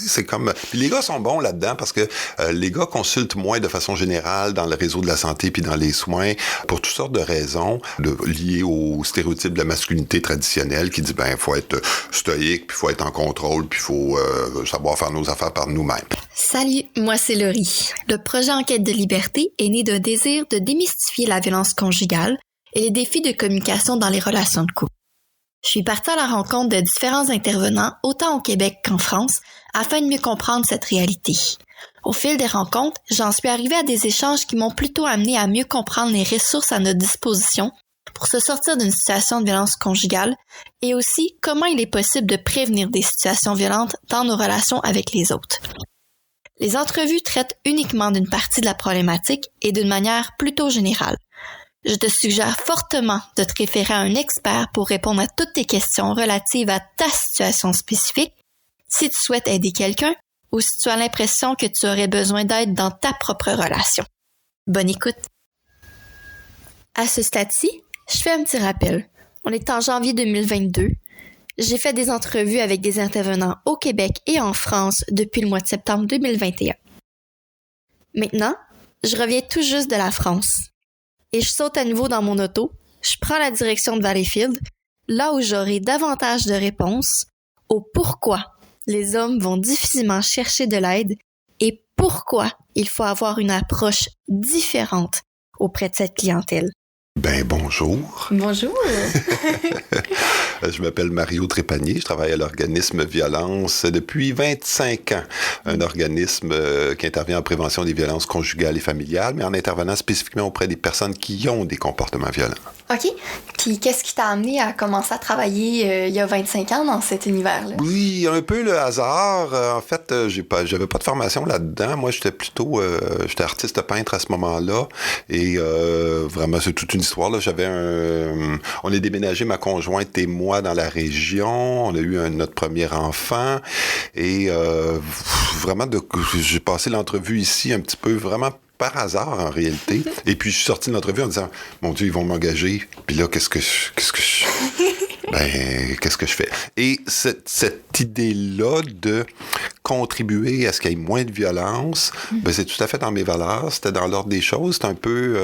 C'est comme... Puis les gars sont bons là-dedans parce que les gars consultent moins de façon générale dans le réseau de la santé puis dans les soins pour toutes sortes de raisons liées au stéréotype de la masculinité traditionnelle qui dit, il faut être stoïque, puis il faut être en contrôle, puis il faut savoir faire nos affaires par nous-mêmes. Salut, moi c'est Laurie. Le projet Enquête de liberté est né d'un désir de démystifier la violence conjugale et les défis de communication dans les relations de couple. Je suis partie à la rencontre de différents intervenants, autant au Québec qu'en France, afin de mieux comprendre cette réalité. Au fil des rencontres, j'en suis arrivée à des échanges qui m'ont plutôt amené à mieux comprendre les ressources à notre disposition pour se sortir d'une situation de violence conjugale et aussi comment il est possible de prévenir des situations violentes dans nos relations avec les autres. Les entrevues traitent uniquement d'une partie de la problématique et d'une manière plutôt générale. Je te suggère fortement de te référer à un expert pour répondre à toutes tes questions relatives à ta situation spécifique, si tu souhaites aider quelqu'un ou si tu as l'impression que tu aurais besoin d'aide dans ta propre relation. Bonne écoute! À ce stade-ci, je fais un petit rappel. On est en janvier 2022. J'ai fait des entrevues avec des intervenants au Québec et en France depuis le mois de septembre 2021. Maintenant, je reviens tout juste de la France. Et je saute à nouveau dans mon auto, je prends la direction de Valleyfield, là où j'aurai davantage de réponses au pourquoi les hommes vont difficilement chercher de l'aide et pourquoi il faut avoir une approche différente auprès de cette clientèle. Bonjour. Bonjour. Je m'appelle Mario Trépanier, je travaille à l'organisme Violence depuis 25 ans. Un organisme qui intervient en prévention des violences conjugales et familiales, mais en intervenant spécifiquement auprès des personnes qui ont des comportements violents. OK. Puis qu'est-ce qui t'a amené à commencer à travailler il y a 25 ans dans cet univers-là? Oui, un peu le hasard. En fait, j'avais pas de formation là-dedans. Moi, j'étais artiste peintre à ce moment-là. Et vraiment, c'est toute une histoire. Là. On est déménagé, ma conjointe et moi, dans la région. On a eu notre premier enfant. Et vraiment, j'ai passé l'entrevue ici un petit peu vraiment par hasard, en réalité. Et puis, je suis sorti de l'entrevue en disant, mon Dieu, ils vont m'engager. Puis là, qu'est-ce que je fais? Et cette idée-là de contribuer à ce qu'il y ait moins de violence, c'est tout à fait dans mes valeurs. C'était dans l'ordre des choses. C'était un peu...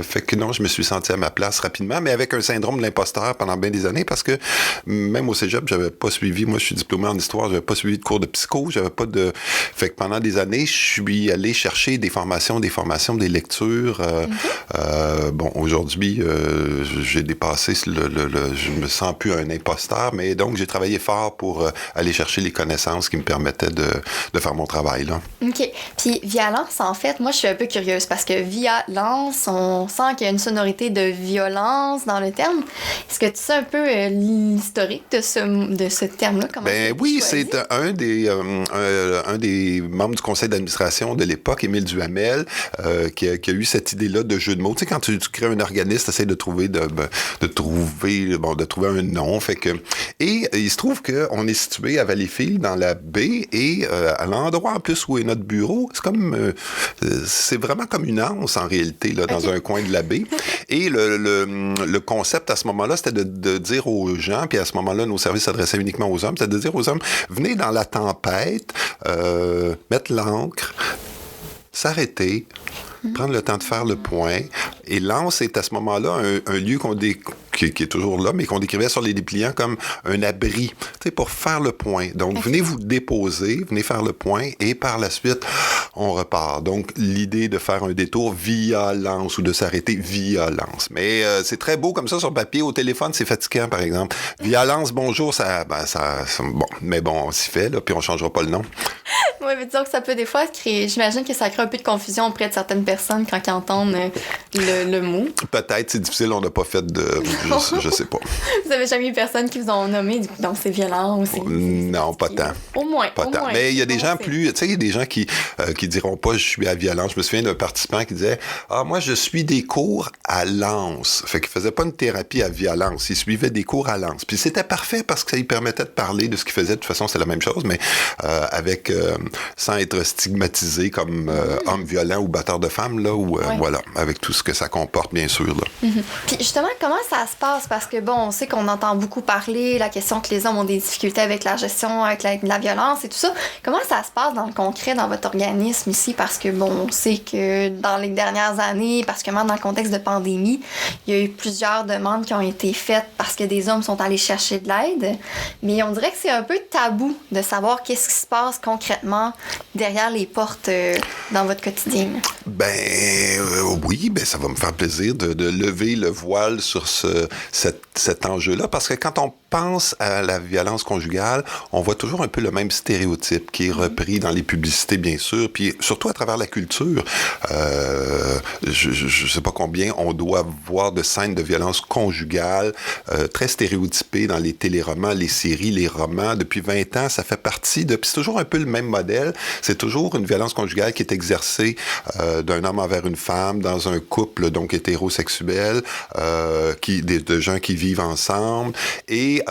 fait que non, je me suis senti à ma place rapidement, mais avec un syndrome de l'imposteur pendant bien des années, parce que même au cégep, j'avais pas suivi... Moi, je suis diplômé en histoire, j'avais pas suivi de cours de psycho, j'avais pas de... Fait que pendant des années, je suis allé chercher des formations, des lectures. Aujourd'hui, j'ai dépassé je me sens plus un imposteur, mais donc j'ai travaillé fort pour aller chercher les connaissances qui me permettaient de faire mon travail, là. OK. Puis violence, en fait, moi je suis un peu curieuse parce que violence, on sent qu'il y a une sonorité de violence dans le terme. Est-ce que tu sais un peu l'historique de ce terme-là? Oui, c'est un des membres du conseil d'administration de l'époque, Émile Duhamel, qui a eu cette idée-là de jeu de mots. Tu sais, quand tu crées un organisme, tu essaies de trouver un nom. Et il se trouve qu'on est situé à Valleyfield, dans la baie, et à l'endroit en plus où est notre bureau, c'est vraiment comme une anse en réalité, là, dans un coin de la baie. Et le concept à ce moment-là, c'était de dire aux gens, puis à ce moment-là, nos services s'adressaient uniquement aux hommes, c'était de dire aux hommes, venez dans la tempête, mettre l'ancre, s'arrêter, prendre le temps de faire le point. Et l'anse est à ce moment-là un lieu qui est toujours là, mais qu'on décrivait sur les dépliants comme un abri, pour faire le point. Donc, venez vous déposer, venez faire le point, et par la suite, on repart. Donc, l'idée de faire un détour via l'anse ou de s'arrêter via l'anse. Mais c'est très beau comme ça sur papier. Au téléphone, c'est fatigant, par exemple. Via l'anse, bonjour, bon. Mais bon, on s'y fait, là, puis on changera pas le nom. Oui, mais disons que ça peut des fois créer... J'imagine que ça crée un peu de confusion auprès de certaines personnes quand ils entendent le mot. Peut-être, c'est difficile, on n'a pas fait de... Je sais pas. Vous avez jamais eu personne qui vous ont nommé, donc c'est violent aussi? Non, pas tant. Au moins. Mais il y a des gens plus... Tu sais, il y a des gens qui diront pas « je suis à violence ». Je me souviens d'un participant qui disait « Ah, moi, je suis des cours à lance ». Fait qu'il faisait pas une thérapie à violence, il suivait des cours à lance. Puis c'était parfait parce que ça lui permettait de parler de ce qu'il faisait. De toute façon, c'est la même chose, mais avec sans être stigmatisé comme homme violent ou batteur de femmes, là, ou voilà, avec tout ce que ça comporte, bien sûr. Là. Puis justement, comment ça se passe? Parce que bon, on sait qu'on entend beaucoup parler, la question que les hommes ont des difficultés avec la gestion, avec la violence et tout ça. Comment ça se passe dans le concret, dans votre organisme ici? Parce que bon, on sait que dans les dernières années, particulièrement dans le contexte de pandémie, il y a eu plusieurs demandes qui ont été faites parce que des hommes sont allés chercher de l'aide. Mais on dirait que c'est un peu tabou de savoir qu'est-ce qui se passe concrètement derrière les portes dans votre quotidien. Oui, ça va me faire plaisir de lever le voile sur cet enjeu-là, parce que quand on pense à la violence conjugale, on voit toujours un peu le même stéréotype qui est repris dans les publicités, bien sûr, puis surtout à travers la culture. Je sais pas combien on doit voir de scènes de violence conjugale très stéréotypées dans les téléromans, les séries, les romans. Depuis 20 ans, ça fait partie de... Puis c'est toujours un peu le même modèle. C'est toujours une violence conjugale qui est exercée d'un homme envers une femme dans un couple donc hétérosexuel, de gens qui vivent ensemble, et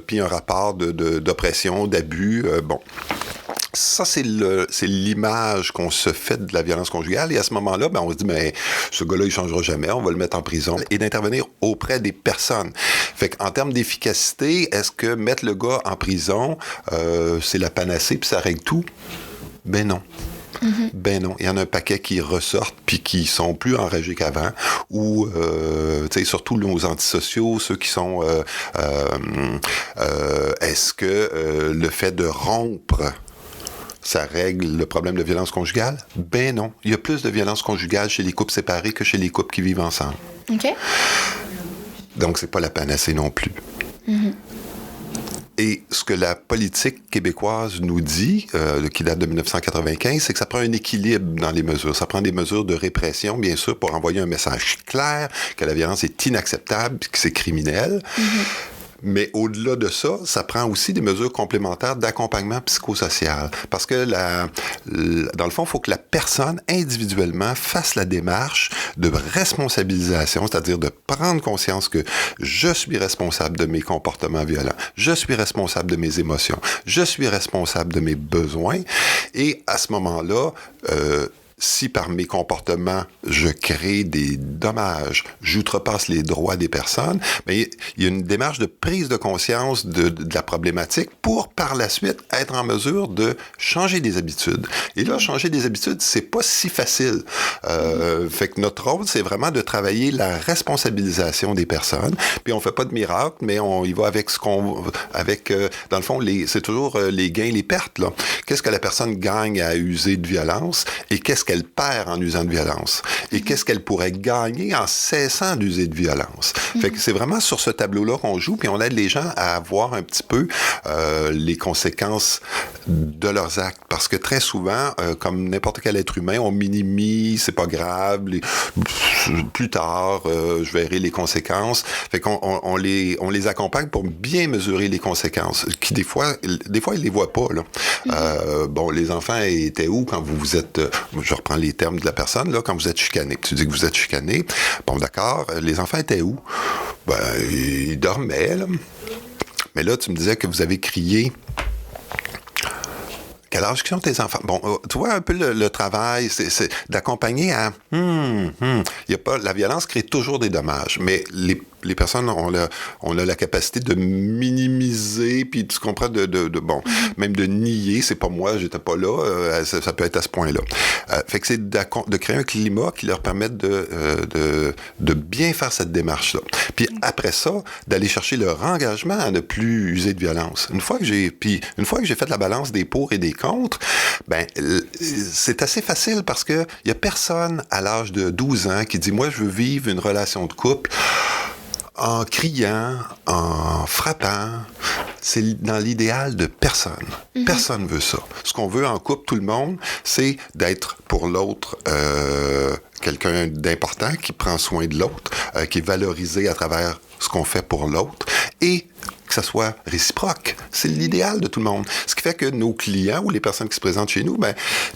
puis un rapport d'oppression, d'abus. Ça, c'est l'image qu'on se fait de la violence conjugale. Et à ce moment-là, on se dit, mais ce gars-là, il changera jamais, on va le mettre en prison. Et d'intervenir auprès des personnes. Fait qu'en termes d'efficacité, est-ce que mettre le gars en prison, c'est la panacée, puis ça règle tout? Ben non. Non, il y en a un paquet qui ressortent puis qui sont plus enragés qu'avant, ou surtout nos antisociaux, ceux qui sont est-ce que le fait de rompre, ça règle le problème de violence conjugale? Ben non, il y a plus de violence conjugale chez les couples séparés que chez les couples qui vivent ensemble. OK. Donc c'est pas la panacée non plus. Et ce que la politique québécoise nous dit, qui date de 1995, c'est que ça prend un équilibre dans les mesures. Ça prend des mesures de répression, bien sûr, pour envoyer un message clair que la violence est inacceptable, que c'est criminel. Mais au-delà de ça, ça prend aussi des mesures complémentaires d'accompagnement psychosocial. Parce que, dans le fond, il faut que la personne, individuellement, fasse la démarche de responsabilisation, c'est-à-dire de prendre conscience que je suis responsable de mes comportements violents, je suis responsable de mes émotions, je suis responsable de mes besoins. Et à ce moment-là, si par mes comportements, je crée des dommages, j'outrepasse les droits des personnes, mais il y a une démarche de prise de conscience de la problématique pour, par la suite, être en mesure de changer des habitudes. Et là, changer des habitudes, c'est pas si facile. Fait que notre rôle, c'est vraiment de travailler la responsabilisation des personnes. Puis on fait pas de miracle, mais on y va avec dans le fond, c'est toujours les gains, les pertes, là. Qu'est-ce que la personne gagne à user de violence et qu'est-ce qu'elle perd en usant de violence? Et qu'est-ce qu'elle pourrait gagner en cessant d'user de violence? Fait que c'est vraiment sur ce tableau-là qu'on joue, puis on aide les gens à voir un petit peu les conséquences de leurs actes. Parce que très souvent, comme n'importe quel être humain, on minimise, c'est pas grave, plus tard, je verrai les conséquences. Fait qu'on les accompagne pour bien mesurer les conséquences, qui des fois, ils les voient pas, là. Les enfants étaient où quand vous êtes... je reprends les termes de la personne, là, quand vous êtes chicané. Tu dis que vous êtes chicané. Bon, d'accord. Les enfants étaient où? Ils dormaient, là. Mais là, tu me disais que vous avez crié. Quel âge sont tes enfants? Bon, tu vois un peu le travail, c'est d'accompagner à... Y a pas, la violence crée toujours des dommages, mais les personnes ont la capacité de minimiser, puis tu comprends, même de nier, c'est pas moi, j'étais pas là, ça peut être à ce point-là. Fait que c'est de créer un climat qui leur permette de bien faire cette démarche-là. Puis après ça, d'aller chercher leur engagement à ne plus user de violence. Une fois que j'ai fait la balance des pour et des contre, c'est assez facile parce que y a personne à l'âge de 12 ans qui dit « Moi, je veux vivre une relation de couple » en criant, en frappant. C'est dans l'idéal de personne. Personne veut ça. Ce qu'on veut en couple, tout le monde, c'est d'être pour l'autre quelqu'un d'important qui prend soin de l'autre, qui est valorisé à travers ce qu'on fait pour l'autre, et que ça soit réciproque. C'est l'idéal de tout le monde. Ce qui fait que nos clients ou les personnes qui se présentent chez nous,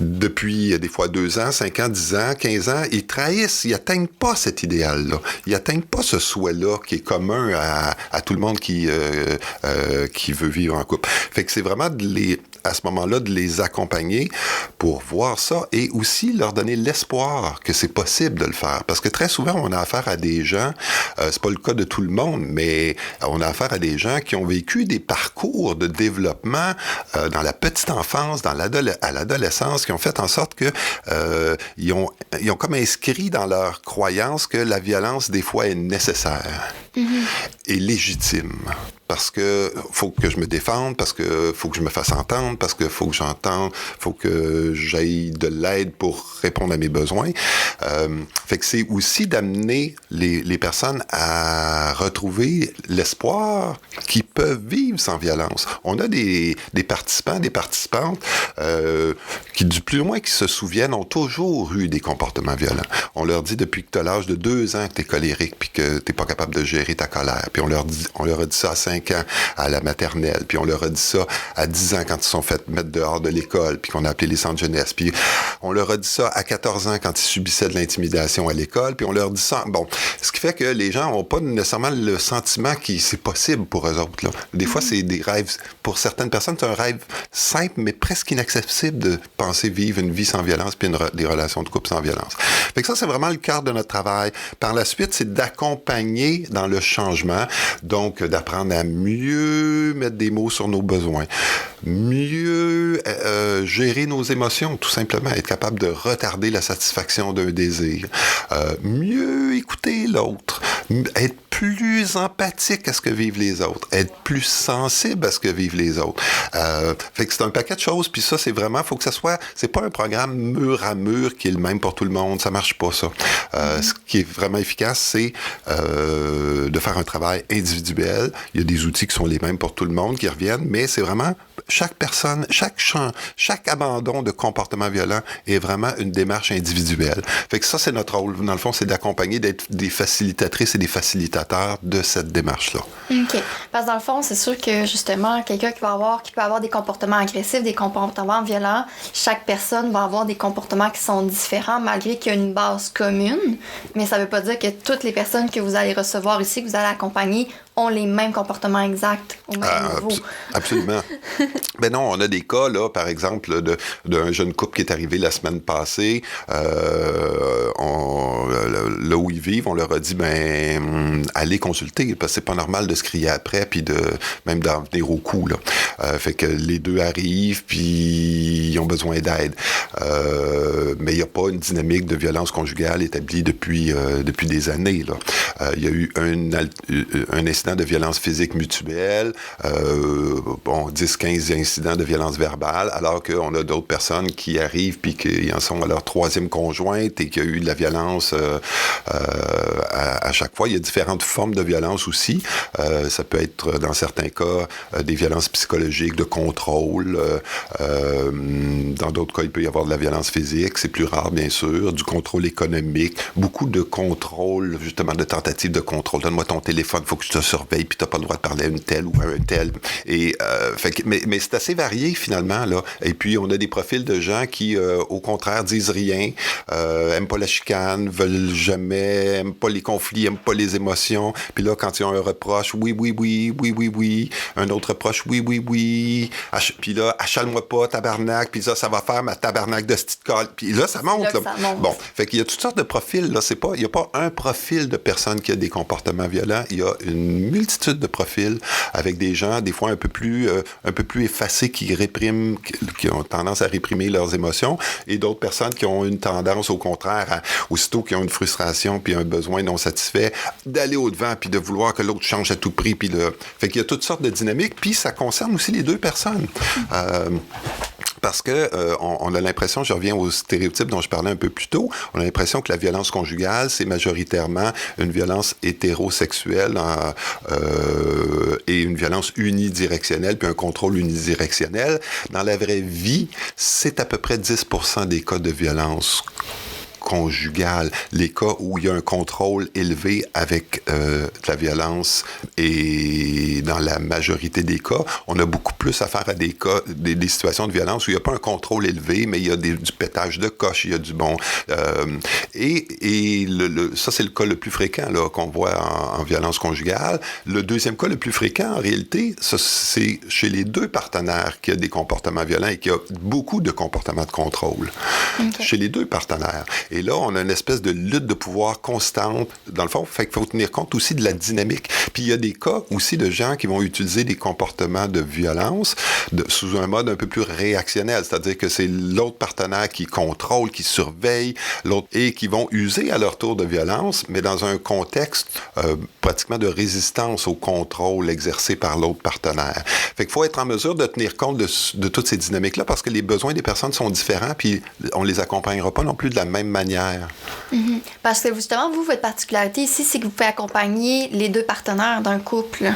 depuis des fois 2 ans, 5 ans, 10 ans, 15 ans, ils trahissent, ils n'atteignent pas cet idéal-là. Ils n'atteignent pas ce souhait-là qui est commun à tout le monde qui veut vivre en couple. Fait que c'est vraiment de les à ce moment-là de les accompagner pour voir ça et aussi leur donner l'espoir que c'est possible de le faire. Parce que très souvent, on a affaire à des gens, c'est pas le cas de tout le monde, mais on a affaire à des gens qui ont vécu des parcours de développement dans la petite enfance, à l'adolescence, qui ont fait en sorte que ils ont comme inscrit dans leur croyance que la violence, des fois, est nécessaire et légitime. Parce que faut que je me défende, parce que faut que je me fasse entendre, parce que faut que j'entende, faut que j'aille de l'aide pour répondre à mes besoins. Fait que c'est aussi d'amener les personnes à retrouver l'espoir qu'ils peuvent vivre sans violence. On a des participants, des participantes qui, du plus loin qu'ils se souviennent, ont toujours eu des comportements violents. On leur dit depuis que tu as l'âge de 2 ans que tu es colérique puis que tu n'es pas capable de gérer ta colère. Puis on leur a dit ça à 5 ans à la maternelle, puis on leur a dit ça à 10 ans quand ils se sont fait mettre dehors de l'école, puis qu'on a appelé les centres jeunesse, puis on leur a dit ça à 14 ans quand ils subissaient de l'intimidation à l'école, puis on leur dit ça, bon, ce qui fait que les gens n'ont pas nécessairement le sentiment que c'est possible pour eux autres, là. Des fois, c'est des rêves, pour certaines personnes, c'est un rêve simple, mais presque inaccessible de penser vivre une vie sans violence, puis des relations de couple sans violence. Fait que ça, c'est vraiment le cœur de notre travail. Par la suite, c'est d'accompagner dans le changement, donc d'apprendre à mieux mettre des mots sur nos besoins, mieux gérer nos émotions, tout simplement, être capable de retarder la satisfaction d'un désir, mieux écouter l'autre, être plus empathique à ce que vivent les autres, être plus sensible à ce que vivent les autres. Fait que c'est un paquet de choses, puis ça, c'est vraiment, faut que ça soit, c'est pas un programme mur à mur qui est le même pour tout le monde, ça marche pas, ça. Ce qui est vraiment efficace, c'est de faire un travail individuel. Il y a des outils qui sont les mêmes pour tout le monde, qui reviennent, mais c'est vraiment chaque personne, chaque abandon de comportement violent est vraiment une démarche individuelle. Fait que ça, c'est notre rôle. Dans le fond, c'est d'accompagner, d'être des facilitatrices et des facilitateurs de cette démarche-là. OK. Parce que dans le fond, c'est sûr que, justement, quelqu'un qui peut avoir des comportements agressifs, des comportements violents, chaque personne va avoir des comportements qui sont différents, malgré qu'il y a une base commune. Mais ça veut pas dire que toutes les personnes que vous allez recevoir ici, que vous allez accompagner, ont les mêmes comportements exacts au même niveau. Absolument. Ben non, on a des cas, là, par exemple, d'un jeune couple qui est arrivé la semaine passée. Là où ils vivent, on leur a dit, allez consulter, parce que c'est pas normal de se crier après, puis même d'en venir au cou, là. Fait que les deux arrivent, puis ils ont besoin d'aide. Mais il n'y a pas une dynamique de violence conjugale établie depuis des années, là. Il y a eu un incident de violence physique mutuelle, 10-15 incidents de violence verbale, alors qu'on a d'autres personnes qui arrivent puis qui en sont à leur 3e conjointe et qu'il y a eu de la violence à chaque fois. Il y a différentes formes de violence aussi. Ça peut être, dans certains cas, des violences psychologiques, de contrôle. Dans d'autres cas, il peut y avoir de la violence physique. C'est plus rare, bien sûr. Du contrôle économique. Beaucoup de contrôle, justement, de tentatives de contrôle. Donne-moi ton téléphone, il faut que je te surveille, puis tu n'as pas le droit de parler à une telle ou à un tel. Et, mais c'est assez varié, finalement, là. Et puis, on a des profils de gens qui, au contraire, disent rien, aiment pas la chicane, veulent jamais, aiment pas les conflits, aiment pas les émotions. Puis là, quand ils ont un reproche, oui. Un autre reproche, oui. Puis là, achale-moi pas, tabarnak. Puis ça va faire ma tabarnak de petite colle. Puis là, ça monte. Là. Ça monte. Bon, fait qu'il y a toutes sortes de profils, là. Il n'y a pas un profil de personne qui a des comportements violents. Il y a une multitude de profils avec des gens, des fois un peu plus effacés, qui ont tendance à réprimer leurs émotions, et d'autres personnes qui ont une tendance, au contraire, aussitôt qu'ils ont une frustration puis un besoin non satisfait, d'aller au-devant puis de vouloir que l'autre change à tout prix. Fait qu'il y a toutes sortes de dynamiques, puis ça concerne aussi les deux personnes. Parce que on a l'impression, je reviens aux stéréotypes dont je parlais un peu plus tôt, on a l'impression que la violence conjugale, c'est majoritairement une violence hétérosexuelle et une violence unidirectionnelle, puis un contrôle unidirectionnel. Dans la vraie vie, c'est à peu près 10% des cas de violence conjugale, les cas où il y a un contrôle élevé avec de la violence, et dans la majorité des cas, on a beaucoup plus affaire à des cas, des situations de violence où il n'y a pas un contrôle élevé, mais il y a du pétage de coche, il y a du bon... ça, c'est le cas le plus fréquent là, qu'on voit en violence conjugale. Le deuxième cas le plus fréquent, en réalité, c'est chez les deux partenaires qu'il y a des comportements violents et qu'il y a beaucoup de comportements de contrôle. Okay. Chez les deux partenaires. Et là, on a une espèce de lutte de pouvoir constante. Dans le fond, fait qu'il faut tenir compte aussi de la dynamique. Puis il y a des cas aussi de gens qui vont utiliser des comportements de violence sous un mode un peu plus réactionnel. C'est-à-dire que c'est l'autre partenaire qui contrôle, qui surveille l'autre et qui vont user à leur tour de violence, mais dans un contexte pratiquement de résistance au contrôle exercé par l'autre partenaire. Fait qu'il faut être en mesure de tenir compte de toutes ces dynamiques-là parce que les besoins des personnes sont différents puis on les accompagnera pas non plus de la même manière. Mm-hmm. Parce que justement, votre particularité ici, c'est que vous pouvez accompagner les deux partenaires d'un couple.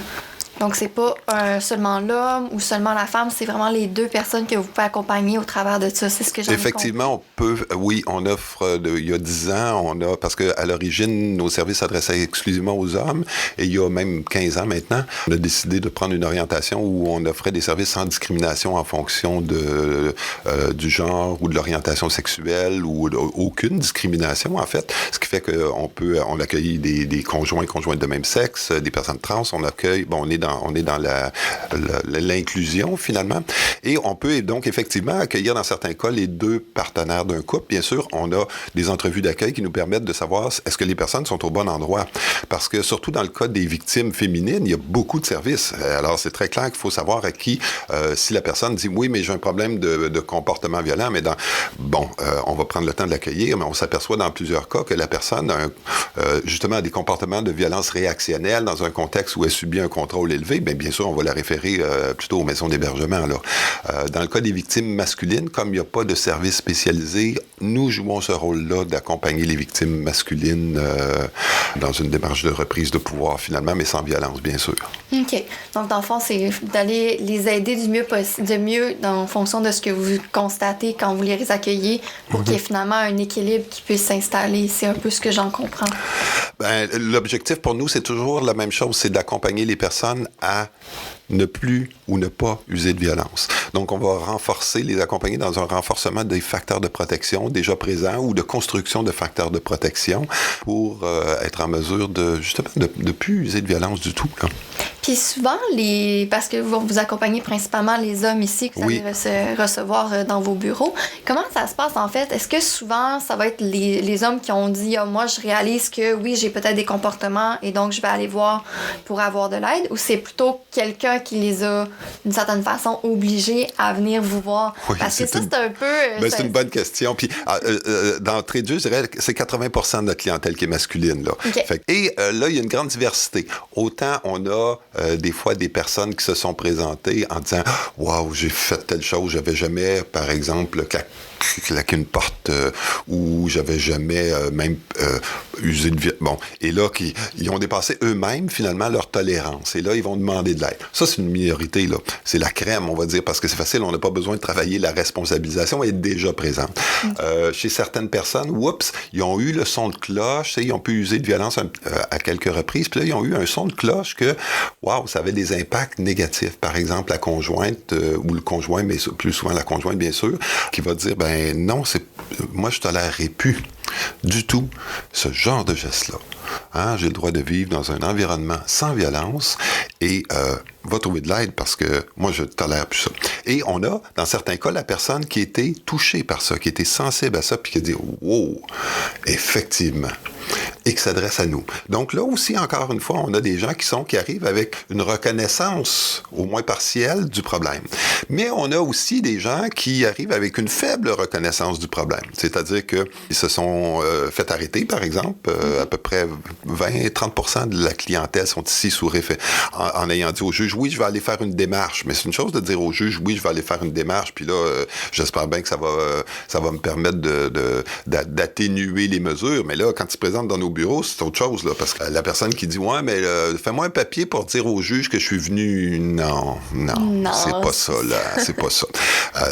Donc, c'est pas seulement l'homme ou seulement la femme, c'est vraiment les deux personnes que vous pouvez accompagner au travers de ça. C'est ce que j'ai compris. Effectivement, on peut, oui, on offre, il y a 10 ans, parce qu'à l'origine, nos services s'adressaient exclusivement aux hommes, et il y a même 15 ans maintenant, on a décidé de prendre une orientation où on offrait des services sans discrimination en fonction du genre ou de l'orientation sexuelle ou aucune discrimination, en fait. Ce qui fait on accueille des conjoints de même sexe, des personnes trans, on accueille, on est dans l'inclusion, finalement. Et on peut donc effectivement accueillir, dans certains cas, les deux partenaires d'un couple. Bien sûr, on a des entrevues d'accueil qui nous permettent de savoir est-ce que les personnes sont au bon endroit. Parce que, surtout dans le cas des victimes féminines, il y a beaucoup de services. Alors, c'est très clair qu'il faut savoir à qui, si la personne dit « Oui, mais j'ai un problème de comportement violent, mais on va prendre le temps de l'accueillir, mais on s'aperçoit dans plusieurs cas que la personne a justement des comportements de violence réactionnelle dans un contexte où elle subit un contrôle élevé, bien sûr, on va la référer plutôt aux maisons d'hébergement. Dans le cas des victimes masculines, comme il n'y a pas de service spécialisé, nous jouons ce rôle-là d'accompagner les victimes masculines dans une démarche de reprise de pouvoir, finalement, mais sans violence, bien sûr. OK. Donc, dans le fond, c'est d'aller les aider du mieux en fonction de ce que vous constatez quand vous les accueillez pour qu'il y ait finalement un équilibre qui puisse s'installer. C'est un peu ce que j'en comprends. L'objectif pour nous, c'est toujours la même chose, c'est d'accompagner les personnes à ne plus ou ne pas user de violence. Donc, on va les accompagner dans un renforcement des facteurs de protection déjà présents ou de construction de facteurs de protection pour être en mesure de plus user de violence du tout. Là. Puis souvent, parce que vous accompagnez principalement les hommes ici que vous allez recevoir dans vos bureaux, comment ça se passe en fait? Est-ce que souvent, ça va être les hommes qui ont dit « moi, je réalise que oui, j'ai peut-être des comportements et donc je vais aller voir pour avoir de l'aide » ou c'est plutôt quelqu'un qui les a, d'une certaine façon, obligés à venir vous voir? Oui, parce que ça, c'est un peu... c'est une bonne question. Puis, d'entrée de jeu, je dirais que c'est 80% de notre clientèle qui est masculine. Là. Okay. Et là, il y a une grande diversité. Autant on a des fois des personnes qui se sont présentées en disant « Wow, j'ai fait telle chose, j'avais jamais, par exemple, claqué une porte ou j'avais jamais même usé de... » et là, ils ont dépassé eux-mêmes, finalement, leur tolérance. Et là, ils vont demander de l'aide. Ça, c'est une minorité, là. C'est la crème, on va dire, parce que c'est facile, on n'a pas besoin de travailler la responsabilisation, elle est déjà présente. Okay. Chez certaines personnes, ils ont eu le son de cloche, ils ont pu user de violence à quelques reprises, puis là, ils ont eu un son de cloche que, ça avait des impacts négatifs. Par exemple, la conjointe ou le conjoint, mais plus souvent la conjointe, bien sûr, qui va dire, non, moi, je tolérerai plus du tout ce genre de geste-là. J'ai le droit de vivre dans un environnement sans violence et va trouver de l'aide parce que moi, je ne tolère plus ça. Et on a, dans certains cas, la personne qui était touchée par ça, qui était sensible à ça, puis qui a dit « Wow, effectivement », et qui s'adresse à nous. Donc là aussi, encore une fois, on a des gens qui arrivent avec une reconnaissance, au moins partielle, du problème. Mais on a aussi des gens qui arrivent avec une faible reconnaissance du problème. C'est-à-dire qu'ils se sont fait arrêter, par exemple, à peu près 20-30% de la clientèle sont ici sous référé, en ayant dit au juge, oui, je vais aller faire une démarche. Mais c'est une chose de dire au juge, oui, je vais aller faire une démarche, puis là, j'espère bien que ça va me permettre d'atténuer les mesures. Mais là, quand tu présentes présente dans nos bureaux, c'est autre chose, là, parce que la personne qui dit « Ouais, mais fais-moi un papier pour dire au juge que je suis venu... » Non, c'est pas ça, là, c'est pas ça.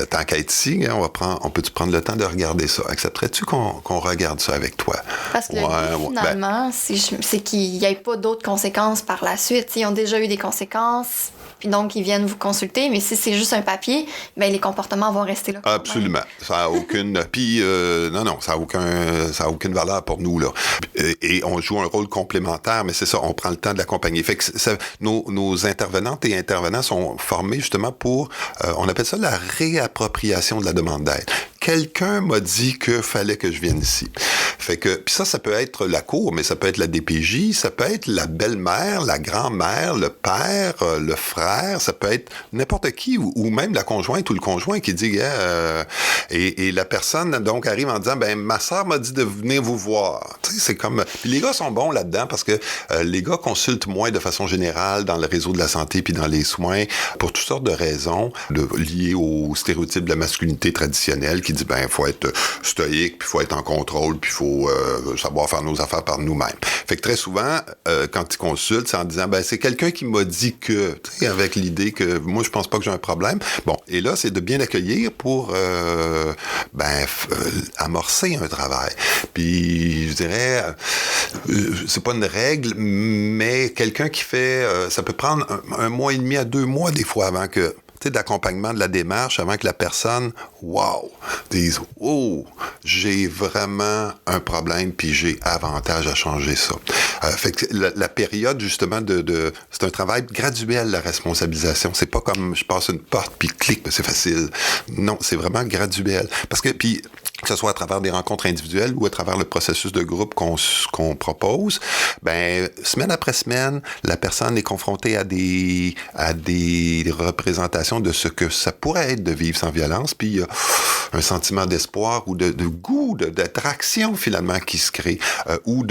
Tant qu'à être ici, hein, on peut-tu prendre le temps de regarder ça? Accepterais-tu qu'on regarde ça avec toi? Parce que finalement, c'est qu'il n'y ait pas d'autres conséquences par la suite. Ils ont déjà eu des conséquences, puis donc ils viennent vous consulter, mais si c'est juste un papier, ben les comportements vont rester là. Absolument. Ça a aucune... Puis, non, ça a aucune valeur pour nous, là. Et on joue un rôle complémentaire, mais c'est ça, on prend le temps de l'accompagner. Fait que nos intervenantes et intervenants sont formés justement pour, on appelle ça la réappropriation de la demande d'aide. Quelqu'un m'a dit qu'il fallait que je vienne ici. Fait que, puis ça peut être la cour, mais ça peut être la DPJ, ça peut être la belle-mère, la grand-mère, le père, le frère, ça peut être n'importe qui, ou même la conjointe ou le conjoint qui dit, et la personne donc arrive en disant, ben ma sœur m'a dit de venir vous voir. Tu sais, c'est comme, puis les gars sont bons là-dedans parce que les gars consultent moins de façon générale dans le réseau de la santé puis dans les soins pour toutes sortes de raisons liées aux stéréotypes de la masculinité traditionnelle qui dit, ben il faut être stoïque, puis il faut être en contrôle, puis il faut savoir faire nos affaires par nous-mêmes. Fait que très souvent, quand ils consultent, c'est en disant, ben c'est quelqu'un qui m'a dit que, tu sais, avec l'idée que moi, je pense pas que j'ai un problème. Bon, et là, c'est de bien accueillir pour, amorcer un travail. Puis, je dirais, c'est pas une règle, mais quelqu'un qui fait, ça peut prendre un mois et demi à 2 mois des fois avant que, tu sais, d'accompagnement de la démarche avant que la personne, dise, j'ai vraiment un problème puis j'ai avantage à changer ça. Fait que la période, justement, c'est un travail graduel, la responsabilisation. C'est pas comme je passe une porte puis clic, c'est facile. Non, c'est vraiment graduel. Parce que, puis, que ce soit à travers des rencontres individuelles ou à travers le processus de groupe qu'on propose, ben semaine après semaine, la personne est confrontée à des représentations de ce que ça pourrait être de vivre sans violence, puis il y a un sentiment d'espoir ou de goût, d'attraction finalement qui se crée, où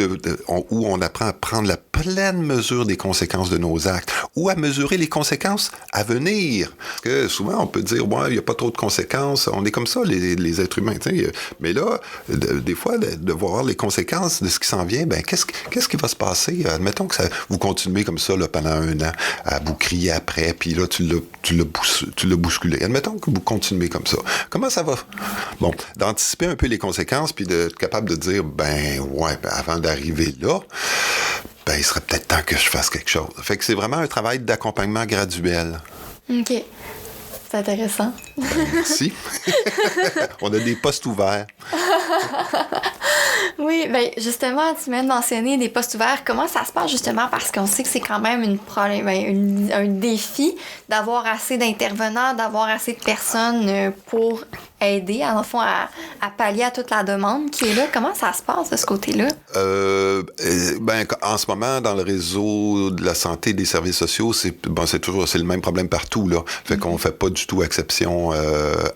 on apprend à prendre la pleine mesure des conséquences de nos actes, ou à mesurer les conséquences à venir. Parce que souvent on peut dire, il n'y a pas trop de conséquences, on est comme ça les êtres humains, tu sais. Mais là, des fois, de voir les conséquences de ce qui s'en vient, ben qu'est-ce qui va se passer? Admettons que vous continuez comme ça là, pendant 1 an, à vous crier après, puis là, tu l'as bousculé. Admettons que vous continuez comme ça. Comment ça va? Bon, d'anticiper un peu les conséquences, puis d'être capable de dire, avant d'arriver là, il serait peut-être temps que je fasse quelque chose. Fait que c'est vraiment un travail d'accompagnement graduel. OK. C'est intéressant. Merci. On a des postes ouverts. Oui, bien justement, tu viens de mentionner des postes ouverts. Comment ça se passe justement? Parce qu'on sait que c'est quand même un défi d'avoir assez d'intervenants, d'avoir assez de personnes pour aider, en fond, à pallier à toute la demande qui est là. Comment ça se passe de ce côté-là? En ce moment, dans le réseau de la santé et des services sociaux, c'est le même problème partout, là. Fait qu'on fait pas du tout exception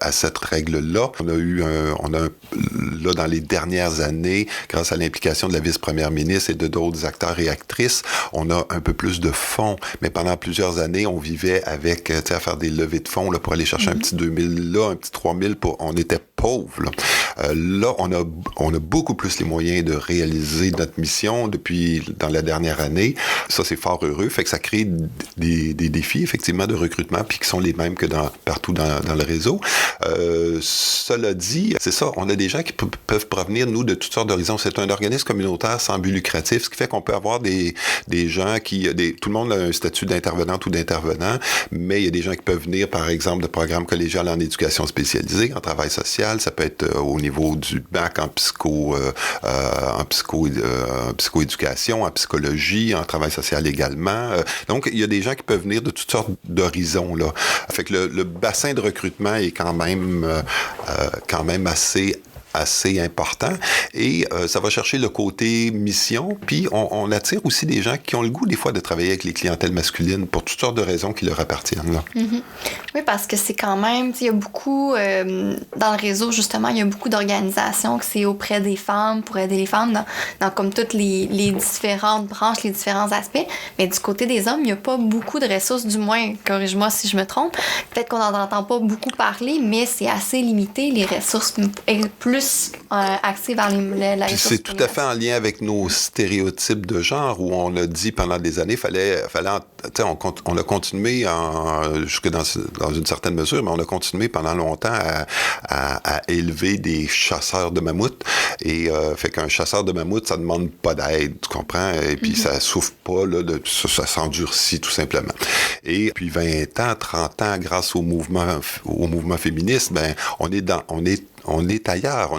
à cette règle-là. On a là, dans les dernières années, grâce à l'implication de la vice-première ministre et de d'autres acteurs et actrices, on a un peu plus de fonds. Mais pendant plusieurs années, on vivait avec, à faire des levées de fonds là, pour aller chercher un petit 2000 là, un petit 3000 on était pauvres. Là, on a beaucoup plus les moyens de réaliser notre mission dans la dernière année. Ça, c'est fort heureux. Fait que ça crée des défis, effectivement, de recrutement, puis qui sont les mêmes que partout dans le réseau. Cela dit, c'est ça, on a des gens qui peuvent provenir, nous, de toutes sortes d'horizons. C'est un organisme communautaire sans but lucratif, ce qui fait qu'on peut avoir des gens tout le monde a un statut d'intervenante ou d'intervenant, mais il y a des gens qui peuvent venir, par exemple, de programmes collégiaux en éducation spécialisée, en travail social. Ça peut être au niveau du bac en psychoéducation, en psychologie, en travail social également. Donc, il y a des gens qui peuvent venir de toutes sortes d'horizons, là. Fait que le bassin de recrutement est quand même assez important et ça va chercher le côté mission, puis on attire aussi des gens qui ont le goût des fois de travailler avec les clientèles masculines pour toutes sortes de raisons qui leur appartiennent. Là. Mm-hmm. Oui, parce que c'est quand même, il y a beaucoup, dans le réseau justement, il y a beaucoup d'organisations que c'est auprès des femmes, pour aider les femmes dans comme toutes les différentes branches, les différents aspects, mais du côté des hommes, il n'y a pas beaucoup de ressources, du moins, corrige-moi si je me trompe, peut-être qu'on n'en entend pas beaucoup parler, mais c'est assez limité, les ressources plus plus axé vers la Puis c'est tout à fait en lien avec nos stéréotypes de genre où on a dit pendant des années, on a continué jusque dans une certaine mesure, mais on a continué pendant longtemps à élever des chasseurs de mammouths. Et fait qu'un chasseur de mammouths, ça demande pas d'aide, tu comprends? Et puis ça souffre pas, là, ça s'endurcit tout simplement. Et puis 20 ans, 30 ans, grâce au mouvement féministe, ben on est ailleurs,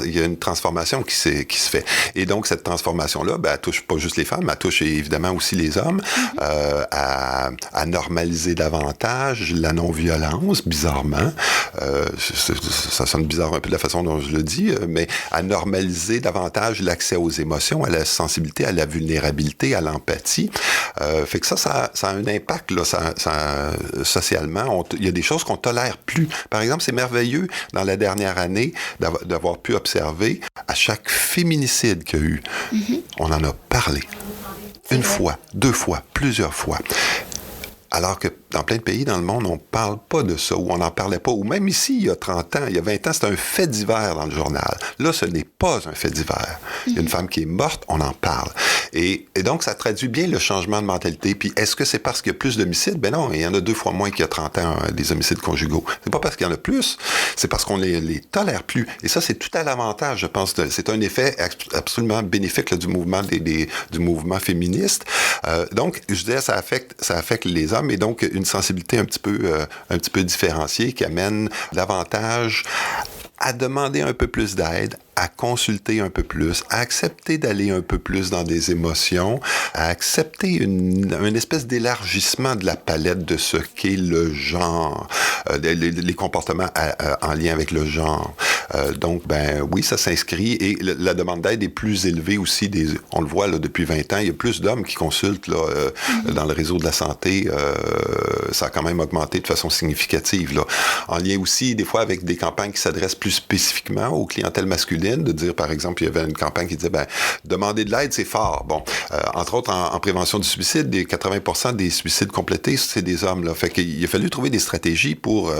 il y a une transformation qui se fait. Et donc, cette transformation-là, ben, elle touche pas juste les femmes, elle touche évidemment aussi les hommes, à normaliser davantage la non-violence, bizarrement. Ça sonne bizarre un peu de la façon dont je le dis, mais à normaliser davantage l'accès aux émotions, à la sensibilité, à la vulnérabilité, à l'empathie. Fait que ça a un impact, là, socialement. Il y a des choses qu'on tolère plus. Par exemple, c'est merveilleux, dans la dernière année, d'avoir pu observer à chaque féminicide qu'il y a eu, on en a parlé. Une fois, 2 fois, plusieurs fois. Alors que dans plein de pays dans le monde, on ne parle pas de ça, ou on n'en parlait pas. Ou même ici, il y a 30 ans, il y a 20 ans, c'était un fait divers dans le journal. Là, ce n'est pas un fait divers. Il y a une femme qui est morte, on en parle. Et donc, ça traduit bien le changement de mentalité. Puis, est-ce que c'est parce qu'il y a plus d'homicides? Ben non, il y en a 2 fois moins qu'il y a 30 ans, des homicides conjugaux. C'est pas parce qu'il y en a plus, c'est parce qu'on les tolère plus. Et ça, c'est tout à l'avantage, je pense. C'est un effet absolument bénéfique là, du mouvement du mouvement féministe. Donc, je disais, ça affecte les hommes, et donc une sensibilité un petit peu différenciée qui amène davantage à demander un peu plus d'aide, à consulter un peu plus, à accepter d'aller un peu plus dans des émotions, à accepter une espèce d'élargissement de la palette de ce qu'est le genre, les comportements en lien avec le genre. Donc, ben oui, ça s'inscrit, et la demande d'aide est plus élevée aussi. On le voit là, depuis 20 ans, il y a plus d'hommes qui consultent là, dans le réseau de la santé. Ça a quand même augmenté de façon significative. Là. En lien aussi, des fois, avec des campagnes qui s'adressent plus spécifiquement aux clientèles masculines, de dire, par exemple, il y avait une campagne qui disait, ben, demander de l'aide, c'est fort. Bon, entre autres, en prévention du suicide, 80% des suicides complétés, c'est des hommes. Là. Fait qu'il a fallu trouver des stratégies pour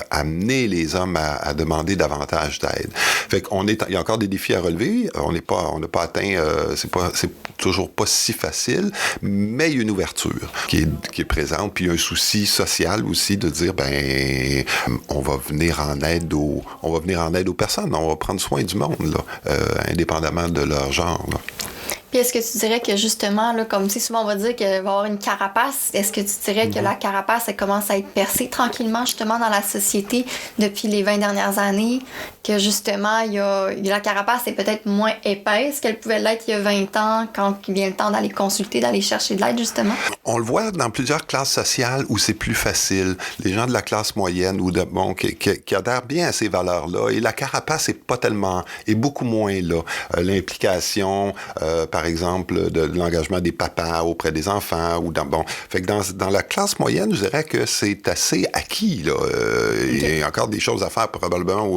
amener les hommes à demander davantage d'aide. Fait il y a encore des défis à relever. On n'a pas atteint, c'est toujours pas si facile, mais il y a une ouverture qui est présente, puis il y a un souci social aussi de dire, ben, on va venir en aide aux personnes. On va prendre soin du monde, là, indépendamment de leur genre. Là. Puis est-ce que tu dirais que justement, là, comme tu sais, souvent on va dire qu'il va y avoir une carapace, est-ce que tu dirais que la carapace, elle commence à être percée tranquillement justement dans la société depuis les 20 dernières années, que justement, la carapace est peut-être moins épaisse qu'elle pouvait l'être il y a 20 ans quand il vient le temps d'aller consulter, d'aller chercher de l'aide justement? On le voit dans plusieurs classes sociales où c'est plus facile. Les gens de la classe moyenne ou qui adhèrent bien à ces valeurs-là, et la carapace est beaucoup moins là. L'implication, par exemple, de l'engagement des papas auprès des enfants. Fait que dans la classe moyenne, je dirais que c'est assez acquis. Là. Il y a encore des choses à faire probablement.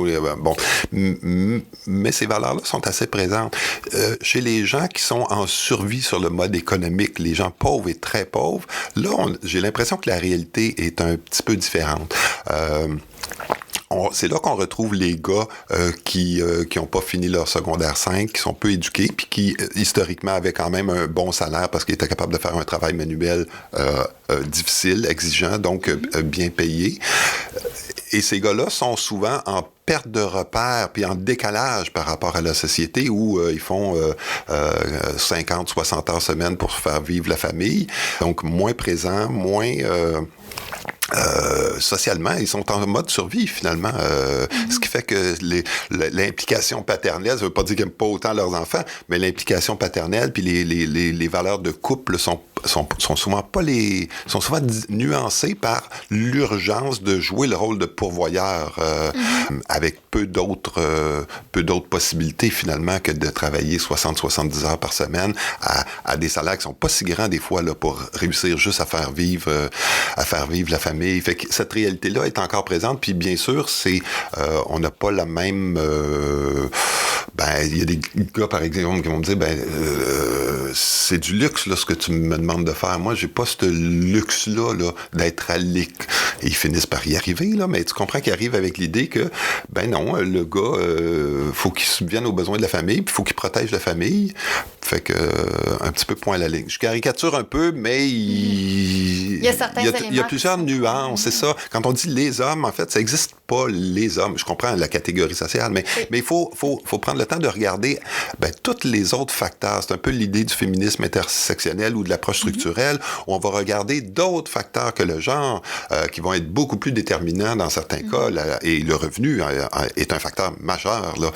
Mais ces valeurs-là sont assez présentes. Chez les gens qui sont en survie sur le mode économique, les gens pauvres et très pauvres, là, j'ai l'impression que la réalité est un petit peu différente. C'est là qu'on retrouve les gars qui n'ont pas fini leur secondaire 5, qui sont peu éduqués, puis qui, historiquement, avaient quand même un bon salaire parce qu'ils étaient capables de faire un travail manuel difficile, exigeant, donc bien payé. Et ces gars-là sont souvent en perte de repères puis en décalage par rapport à la société où ils font 50, 60 heures semaine pour faire vivre la famille. Donc, moins présents, moins... socialement, ils sont en mode survie, finalement. Ce qui fait que l'implication paternelle, ça veut pas dire qu'ils n'aiment pas autant leurs enfants, mais l'implication paternelle puis les valeurs de couple sont souvent nuancées par l'urgence de jouer le rôle de pourvoyeur avec peu d'autres possibilités, finalement que de travailler 60-70 heures par semaine à des salaires qui sont pas si grands des fois là, pour réussir juste à faire vivre la famille. Fait que cette réalité-là est encore présente, puis bien sûr, on n'a pas la même ben, il y a des gars, par exemple, qui vont me dire, c'est du luxe, là, ce que tu me demandes de faire. Moi, j'ai pas ce luxe-là, là, d'être à l'éc. Et ils finissent par y arriver, là, mais tu comprends qu'ils arrivent avec l'idée que, ben non, le gars, faut qu'il subvienne aux besoins de la famille, puis faut qu'il protège la famille. Fait que, un petit peu point à la ligne. Je caricature un peu, mais il y a plusieurs nuances, c'est ça. Quand on dit les hommes, en fait, ça n'existe pas les hommes. Je comprends la catégorie sociale, mais il faut prendre le temps de regarder tous les autres facteurs. C'est un peu l'idée du féminisme intersectionnel ou de l'approche structurelle, où on va regarder d'autres facteurs que le genre, qui vont être beaucoup plus déterminants dans certains cas. Et le revenu est un facteur majeur là,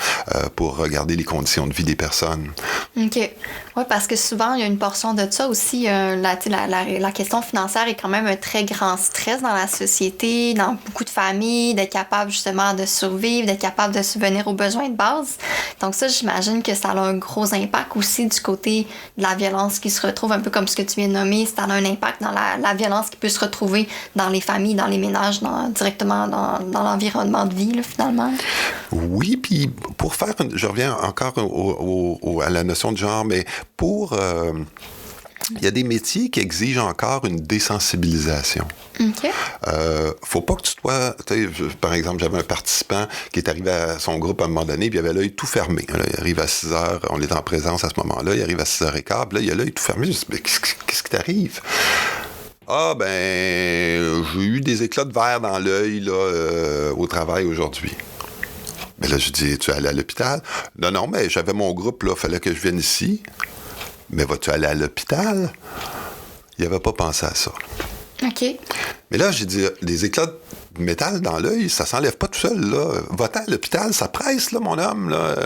pour regarder les conditions de vie des personnes. OK. Oui, parce que souvent, il y a une portion de ça aussi. La question financière est quand même un très grand stress dans la société, dans beaucoup de familles, d'être capable justement de survivre, d'être capable de subvenir aux besoins de base. Donc ça, j'imagine que ça a un gros impact aussi du côté de la violence qui se retrouve, un peu comme ce que tu viens de nommer. Ça a un impact dans la violence qui peut se retrouver dans les familles, dans les ménages, directement dans l'environnement de vie, là, finalement. Oui, puis pour faire... Je reviens encore à la notion de genre, mais pour... il y a des métiers qui exigent encore une désensibilisation. OK. Faut pas que tu sois... Par exemple, j'avais un participant qui est arrivé à son groupe à un moment donné, puis il avait l'œil tout fermé. Là, il arrive à 6 heures, on est en présence à ce moment-là, il arrive à 6h15, puis là, il a l'œil tout fermé. Je me dis, mais qu'est-ce qui t'arrive? Ah, j'ai eu des éclats de verre dans l'œil là, au travail aujourd'hui. Ben là, je dis, tu es allé à l'hôpital? Non, mais j'avais mon groupe, là, fallait que je vienne ici. Mais vas-tu aller à l'hôpital? Il n'avait pas pensé à ça. OK. Mais là, j'ai dit, les éclats de métal dans l'œil, ça s'enlève pas tout seul, là. Va-t'en à l'hôpital, ça presse, là, mon homme, là.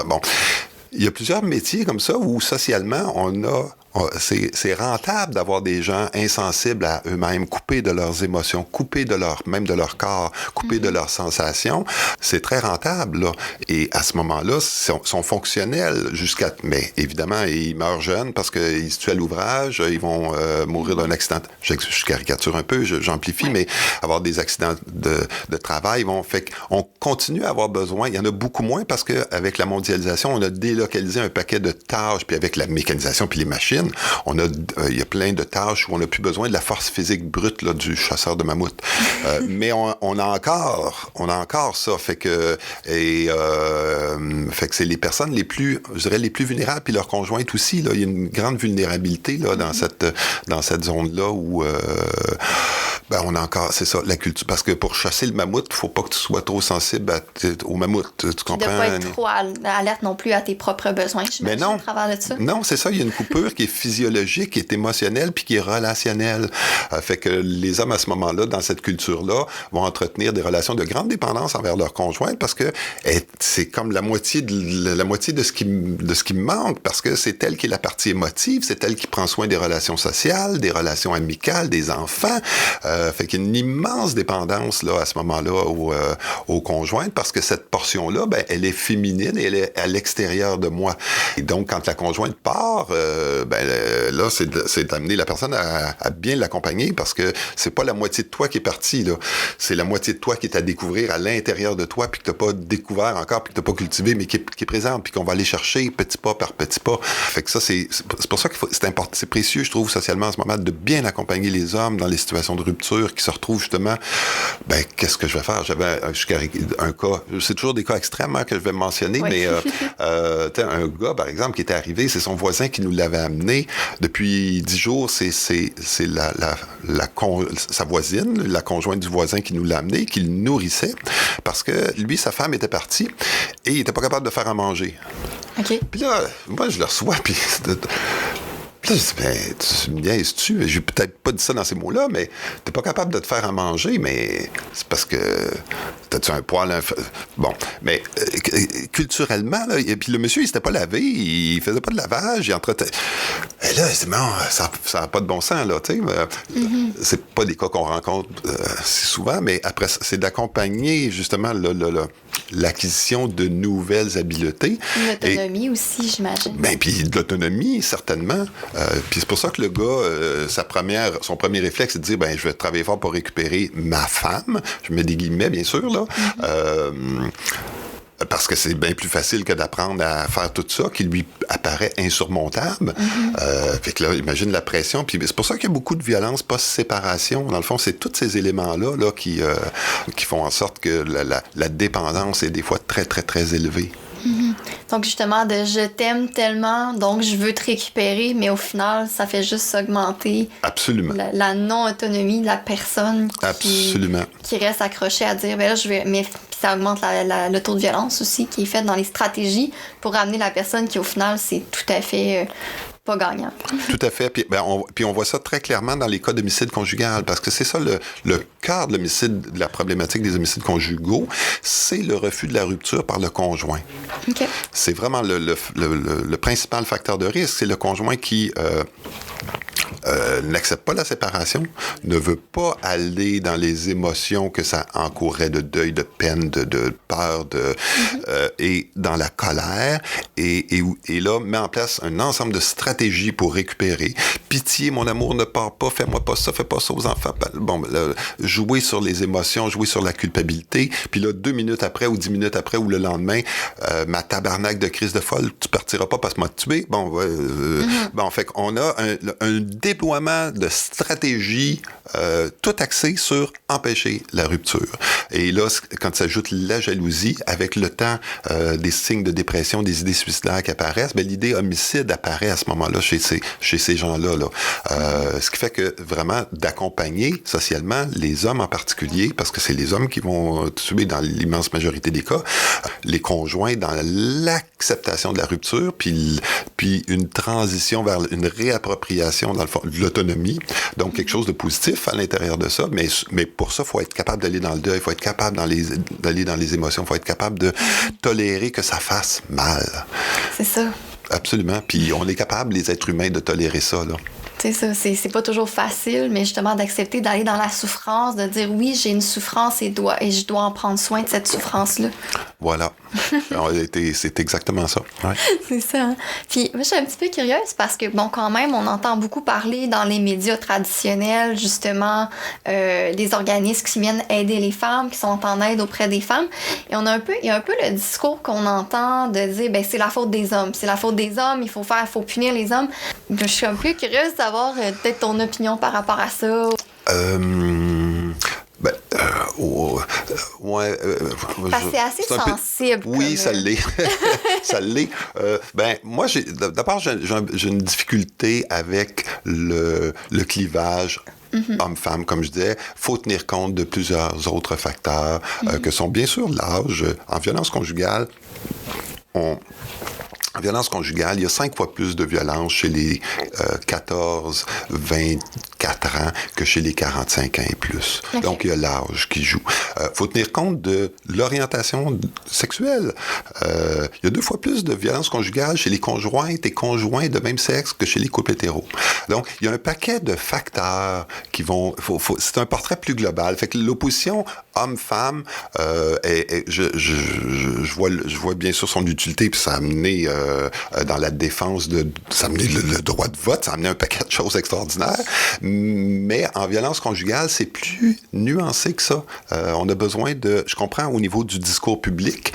Bon. Il y a plusieurs métiers comme ça où, socialement, c'est rentable d'avoir des gens insensibles à eux-mêmes, coupés de leurs émotions, coupés même de leur corps, coupés de leurs sensations. C'est très rentable, là. Et à ce moment-là, sont fonctionnels mais évidemment, ils meurent jeunes parce qu'ils se tuent à l'ouvrage, ils vont mourir d'un accident. Je caricature un peu, j'amplifie, mais avoir des accidents de travail, fait qu'on continue à avoir besoin. Il y en a beaucoup moins parce qu'avec la mondialisation, on a délocalisé un paquet de tâches, puis avec la mécanisation puis les machines, il y a plein de tâches où on n'a plus besoin de la force physique brute là, du chasseur de mammouth. Mais on a encore ça. Fait que c'est les personnes les plus vulnérables, puis leurs conjointes aussi. Là, il y a une grande vulnérabilité là, dans cette zone-là où on a encore, c'est ça, la culture. Parce que pour chasser le mammouth, il ne faut pas que tu sois trop sensible au mammouth. Tu comprends? De ne pas être trop alerte non plus à tes propres besoins. Mais non, à travers de ça. Non, c'est ça. Il y a une coupure qui est physiologique, qui est émotionnelle, puis qui est relationnelle. Fait que les hommes, à ce moment-là, dans cette culture-là, vont entretenir des relations de grande dépendance envers leur conjointe parce que c'est comme la moitié de ce qui me manque, parce que c'est elle qui est la partie émotive, c'est elle qui prend soin des relations sociales, des relations amicales, des enfants. Fait qu'il y a une immense dépendance là, à ce moment-là aux conjointes parce que cette portion-là, elle est féminine et elle est à l'extérieur de moi. Et donc, quand la conjointe part, là, c'est d'amener la personne à bien l'accompagner parce que c'est pas la moitié de toi qui est partie, là. C'est la moitié de toi qui est à découvrir à l'intérieur de toi puis que t'as pas découvert encore puis que t'as pas cultivé mais qui est présente puis qu'on va aller chercher petit pas par petit pas. Fait que ça, c'est pour ça que c'est important, c'est précieux, je trouve, socialement en ce moment, de bien accompagner les hommes dans les situations de rupture qui se retrouvent justement, qu'est-ce que je vais faire? J'avais un cas, c'est toujours des cas extrêmes que je vais mentionner, oui. Mais un gars, par exemple, qui était arrivé, c'est son voisin qui nous l'avait amené. Depuis 10 jours, c'est sa voisine, la conjointe du voisin qui nous l'a amené, qui le nourrissait, parce que lui, sa femme était partie et il était pas capable de faire à manger. OK. Puis là, moi, je le reçois, puis... Là, je dis, tu me niaises-tu? J'ai peut-être pas dit ça dans ces mots-là, mais t'es pas capable de te faire à manger, mais c'est parce que t'as-tu un poil... Bon, mais culturellement, là, et puis le monsieur, il s'était pas lavé, il faisait pas de lavage, il entretenait... Et là, c'est bon, ça n'a pas de bon sens, là, tu sais. C'est pas des cas qu'on rencontre si souvent, mais après, c'est d'accompagner, justement, l'acquisition de nouvelles habiletés. L'autonomie aussi, j'imagine. Puis de l'autonomie, certainement. Puis c'est pour ça que le gars, son premier réflexe, c'est de dire, je vais travailler fort pour récupérer ma femme. Je mets des guillemets, bien sûr, là. parce que c'est bien plus facile que d'apprendre à faire tout ça, qui lui apparaît insurmontable. Fait que là, imagine la pression. Puis c'est pour ça qu'il y a beaucoup de violence post-séparation. Dans le fond, c'est tous ces éléments-là là, qui font en sorte que la dépendance est des fois très, très, très élevée. Donc, justement, de je t'aime tellement, donc je veux te récupérer, mais au final, ça fait juste augmenter Absolument. la non-autonomie de la personne qui reste accrochée à dire, ben là, je vais. Mais ça augmente le taux de violence aussi qui est fait dans les stratégies pour amener la personne qui, au final, c'est tout à fait. Pas gagnant. Tout à fait. Puis, on voit ça très clairement dans les cas d'homicide conjugal, parce que c'est ça le cœur de l'homicide, de la problématique des homicides conjugaux, c'est le refus de la rupture par le conjoint. Okay. C'est vraiment le principal facteur de risque, c'est le conjoint qui n'accepte pas la séparation, ne veut pas aller dans les émotions que ça encourrait de deuil, de peine, de peur, et dans la colère, et là, met en place un ensemble de stratégies pour récupérer. Pitié, mon amour, ne pars pas, fais-moi pas ça, fais pas ça aux enfants. Bon, là, jouer sur les émotions, jouer sur la culpabilité, puis là, 2 minutes après, ou 10 minutes après, ou le lendemain, ma tabarnak de crise de folle, tu partiras pas parce que m'as tué. Bon, bon, fait qu'on a un déploiement de stratégies tout axé sur empêcher la rupture. Et là, quand s'ajoute la jalousie, avec le temps, des signes de dépression, des idées suicidaires qui apparaissent, ben, l'idée homicide apparaît à ce moment-là chez ces gens-là. Là. Ce qui fait que vraiment d'accompagner socialement les hommes en particulier, parce que c'est les hommes qui vont tuer dans l'immense majorité des cas, les conjoints dans l'acceptation de la rupture, puis une transition vers une réappropriation dans le fond de l'autonomie, donc quelque chose de positif à l'intérieur de ça, mais pour ça, il faut être capable d'aller dans le deuil, il faut être capable d'aller dans les émotions, il faut être capable de tolérer que ça fasse mal. C'est ça. Absolument. Puis on est capable, les êtres humains, de tolérer ça, là. C'est ça, c'est pas toujours facile, mais justement d'accepter d'aller dans la souffrance, de dire oui, j'ai une souffrance et je dois en prendre soin de cette souffrance-là. Voilà. C'est exactement ça. Ouais. C'est ça. Hein? Puis moi, je suis un petit peu curieuse parce que, bon, quand même, on entend beaucoup parler dans les médias traditionnels, justement, des organismes qui viennent aider les femmes, qui sont en aide auprès des femmes. Et il y a un peu le discours qu'on entend de dire, ben c'est la faute des hommes. C'est la faute des hommes, il faut punir les hommes. Je suis un peu curieuse de savoir peut-être ton opinion par rapport à ça. Ouais. Parce que c'est assez sensible. Oui, ça l'est. Ça l'est. Moi, d'abord, j'ai une difficulté avec le clivage homme-femme, comme je disais. Il faut tenir compte de plusieurs autres facteurs que sont bien sûr l'âge. En violence conjugale, en violence conjugale, il y a 5 fois plus de violence chez les 14-24 ans que chez les 45 ans et plus. Okay. Donc, il y a l'âge qui joue. Faut tenir compte de l'orientation sexuelle. Il y a 2 fois plus de violence conjugale chez les conjointes et conjoints de même sexe que chez les couples hétéros. Donc, il y a un paquet de facteurs qui vont... c'est un portrait plus global. Fait que l'opposition homme-femme, je vois bien sûr son utilité, puis ça a amené dans la défense ça a amené le droit de vote, ça a amené un paquet de choses extraordinaires, mais en violence conjugale, c'est plus nuancé que ça. On a besoin je comprends au niveau du discours public,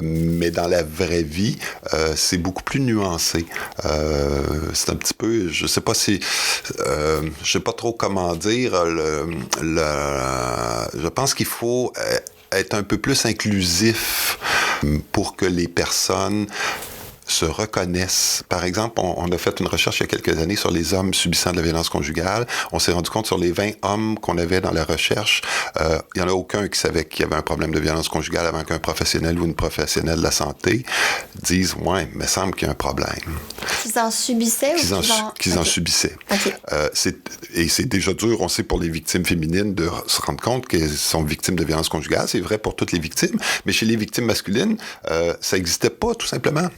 mais dans la vraie vie, c'est beaucoup plus nuancé. C'est un petit peu, je sais pas trop comment dire, je pense qu'il faut être un peu plus inclusif pour que les personnes se reconnaissent. Par exemple, on a fait une recherche il y a quelques années sur les hommes subissant de la violence conjugale. On s'est rendu compte sur les 20 hommes qu'on avait dans la recherche, il n'y en a aucun qui savait qu'il y avait un problème de violence conjugale avant qu'un professionnel ou une professionnelle de la santé dise « Ouais, il me semble qu'il y a un problème. » Qu'ils en subissaient qu'ils en subissaient. Okay. Et c'est déjà dur, on sait, pour les victimes féminines de se rendre compte qu'elles sont victimes de violence conjugale. C'est vrai pour toutes les victimes, mais chez les victimes masculines, ça n'existait pas, tout simplement.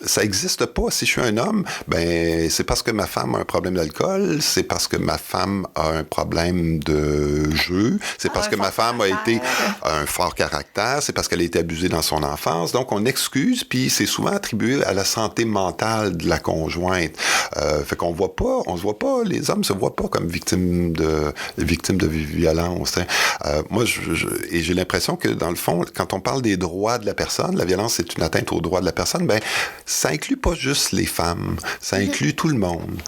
Ça n'existe pas. Si je suis un homme, ben c'est parce que ma femme a un problème d'alcool, c'est parce que ma femme a un problème de jeu, c'est parce que ma femme a un fort caractère, c'est parce qu'elle a été abusée dans son enfance. Donc, on excuse, puis c'est souvent attribué à la santé mentale de la conjointe. Fait qu'on on se voit pas, les hommes se voient pas comme victimes de violence. Hein. Moi, j'ai l'impression que, dans le fond, quand on parle des droits de la personne, la violence, c'est une atteinte aux droits de la personne, ben ça inclut pas juste les femmes, ça inclut tout le monde,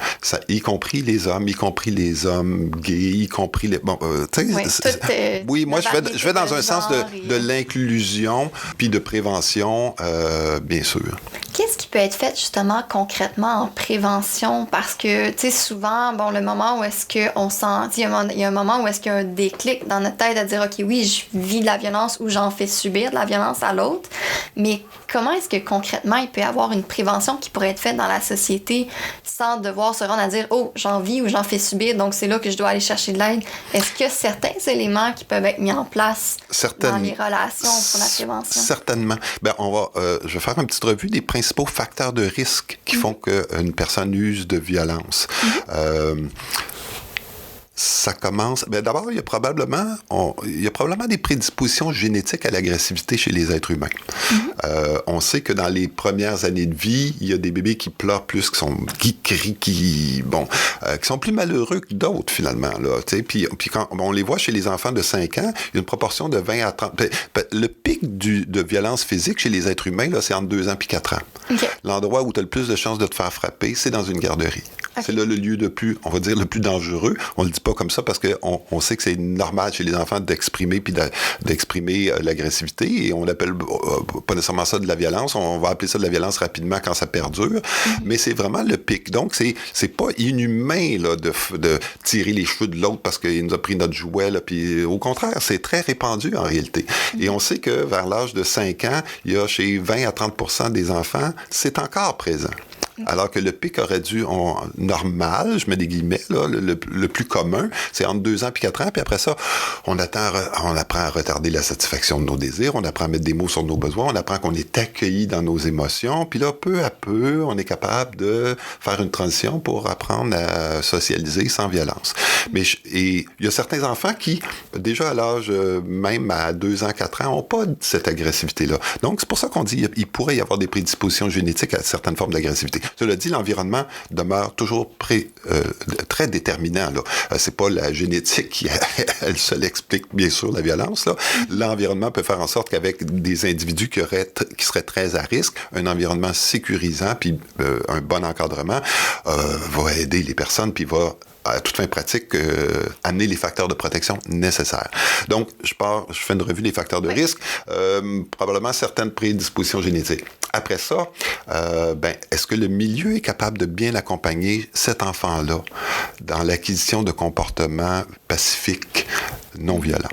y compris les hommes gays, y compris les... Bon, oui, moi, je vais dans un sens de l'inclusion puis de prévention, bien sûr. Qu'est-ce qui peut être fait, justement, concrètement en prévention? Parce que, tu sais, souvent, bon, le moment où est-ce qu'on sent... Il y a un moment où est-ce qu'il y a un déclic dans notre tête à dire, OK, oui, je vis de la violence ou j'en fais subir de la violence à l'autre, mais comment est-ce que, concrètement, il peut y avoir une prévention qui pourrait être faite dans la société sans devoir se rendre à dire, oh, j'en vis ou j'en fais subir, donc c'est là que je dois aller chercher de l'aide? Est-ce qu'il y a certains éléments qui peuvent être mis en place dans les relations pour la prévention? Certainement. Ben, je vais faire une petite revue des principaux facteurs de risque qui font qu'une personne use de violence. Ça commence... Ben d'abord, il y a probablement des prédispositions génétiques à l'agressivité chez les êtres humains. On sait que dans les premières années de vie, il y a des bébés qui pleurent plus, qui crient, qui sont plus malheureux que d'autres, finalement. Là, puis quand on les voit chez les enfants de 5 ans, il y a une proportion de 20 à 30... Le pic de violence physique chez les êtres humains, là, c'est entre 2 ans et 4 ans. Okay. L'endroit où tu as le plus de chances de te faire frapper, c'est dans une garderie. Okay. C'est là le lieu le plus dangereux. On le dit pas comme ça parce qu'on sait que c'est normal chez les enfants d'exprimer puis d'exprimer l'agressivité et on l'appelle pas nécessairement ça de la violence. On va appeler ça de la violence rapidement quand ça perdure. Mais c'est vraiment le pic. Donc, c'est pas inhumain là, de tirer les cheveux de l'autre parce qu'il nous a pris notre jouet. Là, puis, au contraire, c'est très répandu en réalité. Et on sait que vers l'âge de 5 ans, il y a chez 20 à 30% des enfants, c'est encore présent. Alors que le pic aurait dû, normal, je mets des guillemets, là, le plus commun, c'est entre 2 ans et 4 ans, puis après ça, on apprend à retarder la satisfaction de nos désirs, on apprend à mettre des mots sur nos besoins, on apprend qu'on est accueilli dans nos émotions, puis là, peu à peu, on est capable de faire une transition pour apprendre à socialiser sans violence. Et il y a certains enfants qui, déjà à l'âge, même à 2 ans, 4 ans, n'ont pas cette agressivité-là. Donc, c'est pour ça qu'on dit qu'il pourrait y avoir des prédispositions génétiques à certaines formes d'agressivité. Cela dit, l'environnement demeure toujours très déterminant. Là. C'est pas la génétique qui, elle seule explique, bien sûr, la violence. Là. L'environnement peut faire en sorte qu'avec des individus qui seraient très à risque, un environnement sécurisant puis un bon encadrement va aider les personnes puis va à toute fin pratique, amener les facteurs de protection nécessaires. Donc, je fais une revue des facteurs de risque, probablement certaines prédispositions génétiques. Après ça, est-ce que le milieu est capable de bien accompagner cet enfant-là dans l'acquisition de comportements pacifiques, non violents?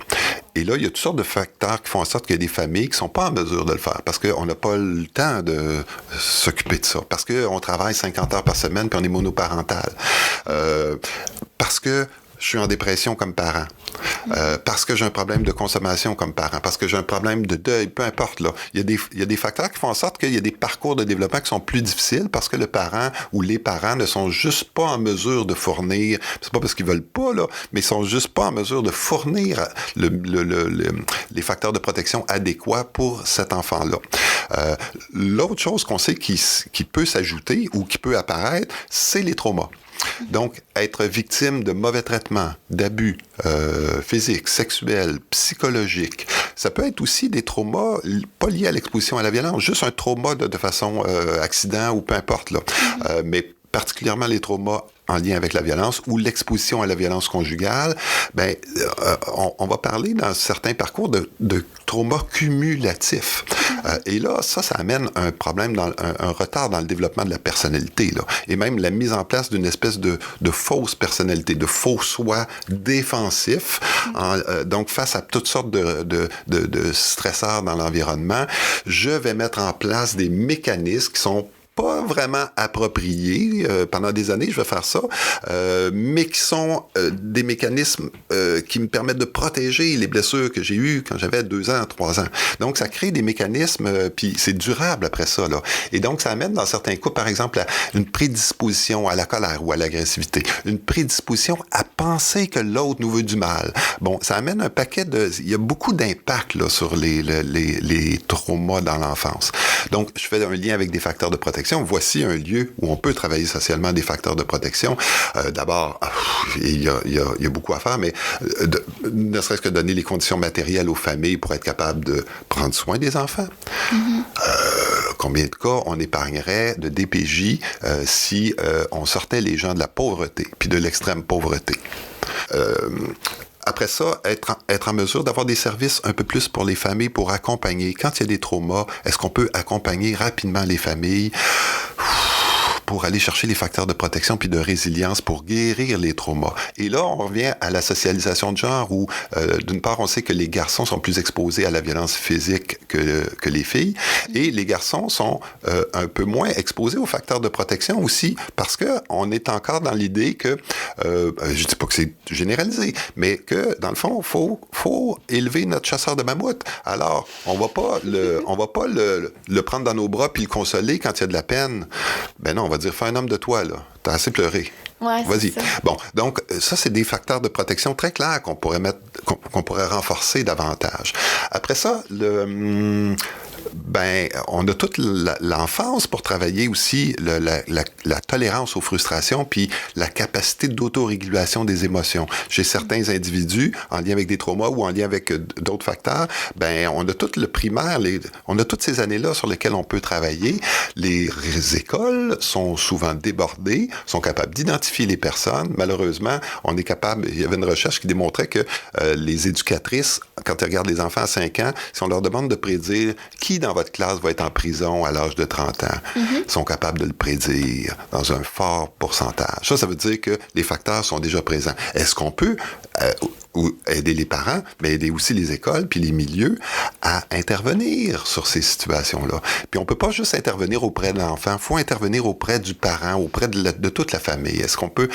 Et là, il y a toutes sortes de facteurs qui font en sorte qu'il y a des familles qui ne sont pas en mesure de le faire parce qu'on n'a pas le temps de s'occuper de ça, parce qu'on travaille 50 heures par semaine puis on est monoparental, parce que je suis en dépression comme parent, parce que j'ai un problème de consommation comme parent, parce que j'ai un problème de deuil, peu importe. Là. Il y a des facteurs qui font en sorte qu'il y a des parcours de développement qui sont plus difficiles parce que le parent ou les parents ne sont juste pas en mesure de fournir, c'est pas parce qu'ils veulent pas, là, mais ils sont juste pas en mesure de fournir les facteurs de protection adéquats pour cet enfant-là. L'autre chose qu'on sait qui peut s'ajouter ou qui peut apparaître, c'est les traumas. Donc, être victime de mauvais traitements, d'abus physiques, sexuels, psychologiques, ça peut être aussi des traumas pas liés à l'exposition à la violence, juste un trauma de façon accident ou peu importe, là. Mais particulièrement les traumas en lien avec la violence ou l'exposition à la violence conjugale, on va parler dans certains parcours de traumas cumulatifs. Et là, ça amène un problème, un retard dans le développement de la personnalité, là. Et même la mise en place d'une espèce de fausse personnalité, de faux soi défensif. Donc, face à toutes sortes de stresseurs dans l'environnement, je vais mettre en place des mécanismes qui sont pas vraiment appropriés. Pendant des années, je vais faire ça, mais qui sont des mécanismes qui me permettent de protéger les blessures que j'ai eues quand j'avais 2 ans, 3 ans. Donc, ça crée des mécanismes, puis c'est durable après ça, là. Et donc, ça amène dans certains cas, par exemple, à une prédisposition à la colère ou à l'agressivité, une prédisposition à penser que l'autre nous veut du mal. Bon, ça amène un paquet de... Il y a beaucoup d'impact là, sur les traumas dans l'enfance. Donc, je fais un lien avec des facteurs de protection. Voici un lieu où on peut travailler socialement des facteurs de protection. D'abord, il y a beaucoup à faire, mais ne serait-ce que donner les conditions matérielles aux familles pour être capable de prendre soin des enfants. Combien de cas on épargnerait de DPJ si on sortait les gens de la pauvreté, puis de l'extrême pauvreté. Après ça, être en mesure d'avoir des services un peu plus pour les familles, pour accompagner. Quand il y a des traumas, est-ce qu'on peut accompagner rapidement les familles pour aller chercher les facteurs de protection puis de résilience pour guérir les traumas. Et là, on revient à la socialisation de genre où, d'une part, on sait que les garçons sont plus exposés à la violence physique que les filles et les garçons sont un peu moins exposés aux facteurs de protection aussi parce qu'on est encore dans l'idée que, je dis pas que c'est généralisé, mais que, dans le fond, faut élever notre chasseur de mammouth. Alors, on va pas le prendre dans nos bras puis le consoler quand il y a de la peine. Ben non, on va dire, fais un homme de toi, là. T'as assez pleuré. Ouais, vas-y. Bon, donc, ça, c'est des facteurs de protection très clairs qu'on pourrait renforcer davantage. Après ça, on a toute l'enfance pour travailler aussi la tolérance aux frustrations puis la capacité d'autorégulation des émotions. Chez certains individus, en lien avec des traumas ou en lien avec d'autres facteurs, on a tout le primaire, on a toutes ces années-là sur lesquelles on peut travailler. Les écoles sont souvent débordées, sont capables d'identifier les personnes. Malheureusement, il y avait une recherche qui démontrait que les éducatrices, quand elles regardent les enfants à 5 ans, si on leur demande de prédire qui dans votre classe va être en prison à l'âge de 30 ans, sont capables de le prédire dans un fort pourcentage. Ça veut dire que les facteurs sont déjà présents. Est-ce qu'on peut aider les parents, mais aider aussi les écoles puis les milieux à intervenir sur ces situations-là? Puis on peut pas juste intervenir auprès de l'enfant, il faut intervenir auprès du parent, auprès de toute la famille. Est-ce qu'on peut...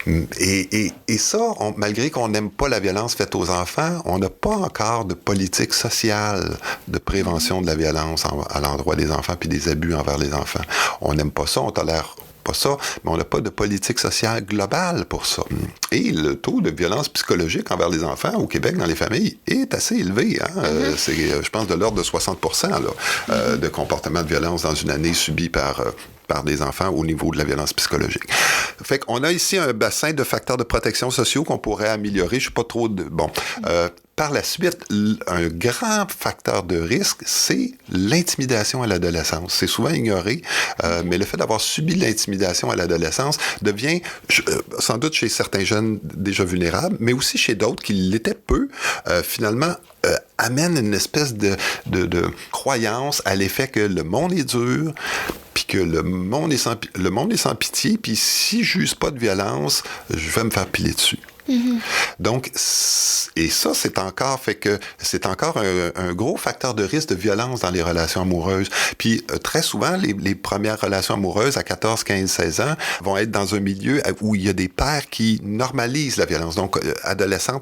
Et ça, malgré qu'on n'aime pas la violence faite aux enfants, on n'a pas encore de politique sociale de prévention de la violence à l'endroit des enfants puis des abus envers les enfants. On n'aime pas ça, on tolère pas ça, mais on n'a pas de politique sociale globale pour ça. Et le taux de violence psychologique envers les enfants au Québec dans les familles est assez élevé. Hein? C'est, je pense, de l'ordre de 60% là, de comportements de violence dans une année subis par des enfants au niveau de la violence psychologique. Fait qu'on a ici un bassin de facteurs de protection sociaux qu'on pourrait améliorer. Je suis pas trop de... Bon. Par la suite, un grand facteur de risque, c'est l'intimidation à l'adolescence. C'est souvent ignoré, mais le fait d'avoir subi l'intimidation à l'adolescence devient, sans doute chez certains jeunes déjà vulnérables, mais aussi chez d'autres qui l'étaient peu, finalement, amène une espèce de croyance à l'effet que le monde est dur, puis que le monde est sans pitié, puis si je n'use pas de violence, je vais me faire piler dessus. Donc, et ça, c'est encore un gros facteur de risque de violence dans les relations amoureuses. Puis, très souvent, les premières relations amoureuses à 14, 15, 16 ans vont être dans un milieu où il y a des pères qui normalisent la violence. Donc, adolescents,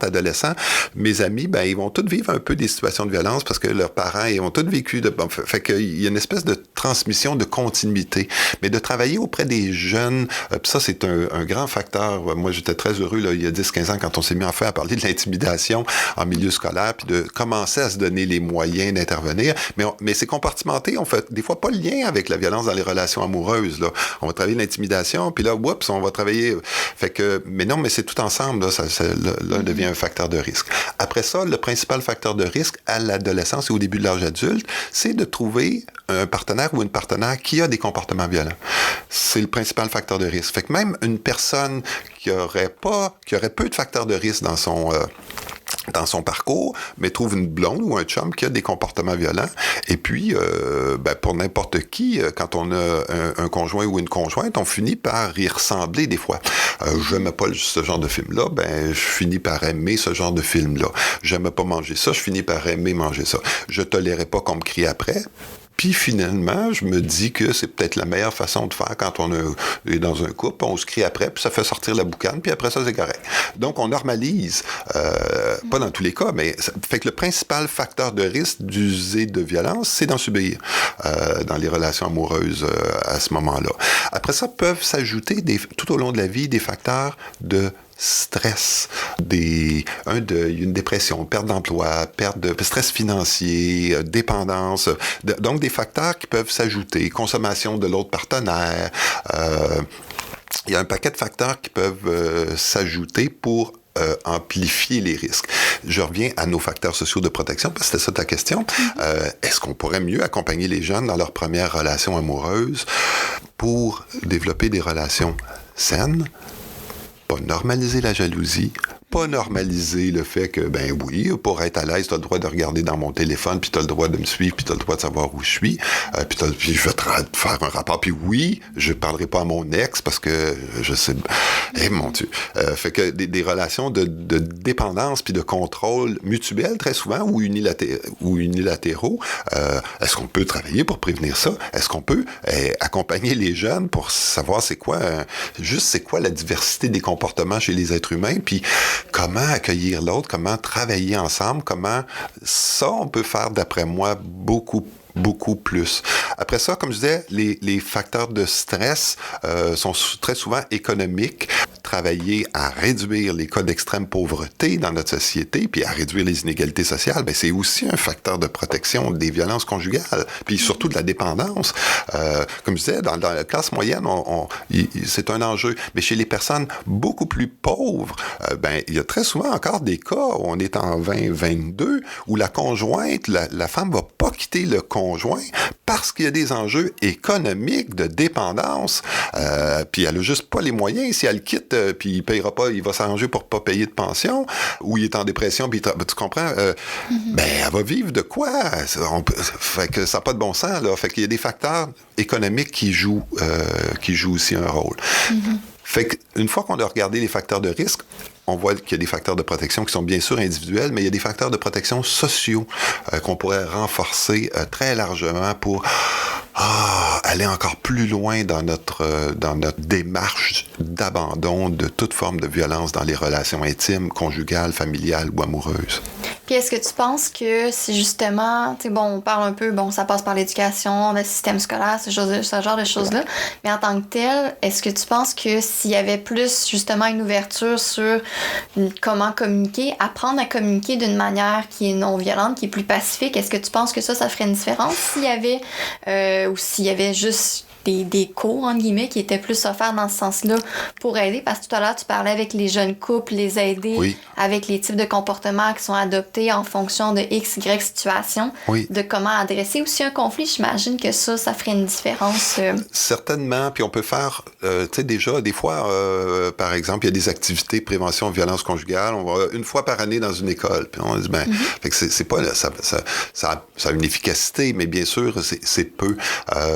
mes amis, ils vont tous vivre un peu des situations de violence parce que leurs parents, ils ont tous vécu fait qu'il y a une espèce de transmission de continuité. Mais de travailler auprès des jeunes, ça, c'est un grand facteur. Moi, j'étais très heureux, là, il y a 10-15 ans, quand on s'est mis enfin à parler de l'intimidation en milieu scolaire, puis de commencer à se donner les moyens d'intervenir. Mais c'est compartimenté. On fait des fois pas le lien avec la violence dans les relations amoureuses. Là. On va travailler l'intimidation, puis là, on va travailler... Mais non, mais c'est tout ensemble. Là, là devient un facteur de risque. Après ça, le principal facteur de risque à l'adolescence et au début de l'âge adulte, c'est de trouver un partenaire ou une partenaire qui a des comportements violents. C'est le principal facteur de risque. Fait que même une personne qui aurait peu de facteurs de risque dans son parcours, mais trouve une blonde ou un chum qui a des comportements violents. Et puis, pour n'importe qui, quand on a un conjoint ou une conjointe, on finit par y ressembler des fois. J'aime pas ce genre de film-là, je finis par aimer ce genre de film-là. J'aime pas manger ça, je finis par aimer manger ça. Je tolérais pas qu'on me crie après. Puis finalement, je me dis que c'est peut-être la meilleure façon de faire quand on est dans un couple. On se crie après, puis ça fait sortir la boucane, puis après ça, c'est correct. Donc, on normalise, pas dans tous les cas, mais ça fait que le principal facteur de risque d'user de violence, c'est d'en subir dans les relations amoureuses à ce moment-là. Après ça, peuvent s'ajouter tout au long de la vie des facteurs de stress, une dépression, perte d'emploi, perte de stress financier, dépendance, donc des facteurs qui peuvent s'ajouter, consommation de l'autre partenaire. Il y a un paquet de facteurs qui peuvent s'ajouter pour amplifier les risques. Je reviens à nos facteurs sociaux de protection, parce que c'était ça ta question. Est-ce qu'on pourrait mieux accompagner les jeunes dans leur première relation amoureuse pour développer des relations saines? Pas normaliser la jalousie, pas normaliser le fait que, ben oui, pour être à l'aise, tu as le droit de regarder dans mon téléphone, puis tu as le droit de me suivre, puis tu as le droit de savoir où je suis, puis je vais te faire un rapport, puis oui, je parlerai pas à mon ex parce que je sais... mon Dieu! Fait que des relations de dépendance puis de contrôle mutuel, très souvent, ou unilatéraux, est-ce qu'on peut travailler pour prévenir ça? Est-ce qu'on peut accompagner les jeunes pour savoir c'est quoi la diversité des comportements chez les êtres humains, puis comment accueillir l'autre, comment travailler ensemble, comment ça, on peut faire, d'après moi, beaucoup plus. Après ça, comme je disais, les facteurs de stress sont très souvent économiques. Travailler à réduire les cas d'extrême pauvreté dans notre société, puis à réduire les inégalités sociales, ben c'est aussi un facteur de protection des violences conjugales, puis surtout de la dépendance. Comme je disais, dans la classe moyenne, c'est un enjeu. Mais chez les personnes beaucoup plus pauvres, ben il y a très souvent encore des cas où on est en 2022, où la conjointe, la femme va pas quitter le conjoint parce qu'il y a des enjeux économiques de dépendance, puis elle a juste pas les moyens. Si elle quitte, puis il payera pas, il va s'arranger pour pas payer de pension, ou il est en dépression, puis tu comprends, ben elle va vivre de quoi? Fait que ça n'a pas de bon sens, là. Fait qu'il y a des facteurs économiques qui jouent aussi un rôle. Fait qu'une fois qu'on a regardé les facteurs de risque, on voit qu'il y a des facteurs de protection qui sont bien sûr individuels, mais il y a des facteurs de protection sociaux qu'on pourrait renforcer très largement pour aller encore plus loin dans notre démarche d'abandon de toute forme de violence dans les relations intimes, conjugales, familiales ou amoureuses. Puis est-ce que tu penses que si justement, tu sais, bon, on parle un peu, bon, ça passe par l'éducation, le système scolaire, ce genre de choses-là, mais en tant que tel, est-ce que tu penses que s'il y avait plus justement une ouverture sur comment communiquer, apprendre à communiquer d'une manière qui est non violente, qui est plus pacifique, est-ce que tu penses que ça ferait une différence s'il y avait ou s'il y avait juste des cours, entre guillemets, qui étaient plus offerts dans ce sens-là pour aider? Parce que tout à l'heure, tu parlais avec les jeunes couples, les aider avec les types de comportements qui sont adoptés en fonction de X, Y situation, de comment adresser aussi un conflit. J'imagine que ça ferait une différence. Certainement, puis on peut faire, tu sais, déjà, des fois, par exemple, il y a des activités prévention de violence conjugale, on va une fois par année dans une école, puis on dit, fait que c'est pas, ça a une efficacité, mais bien sûr, c'est peu.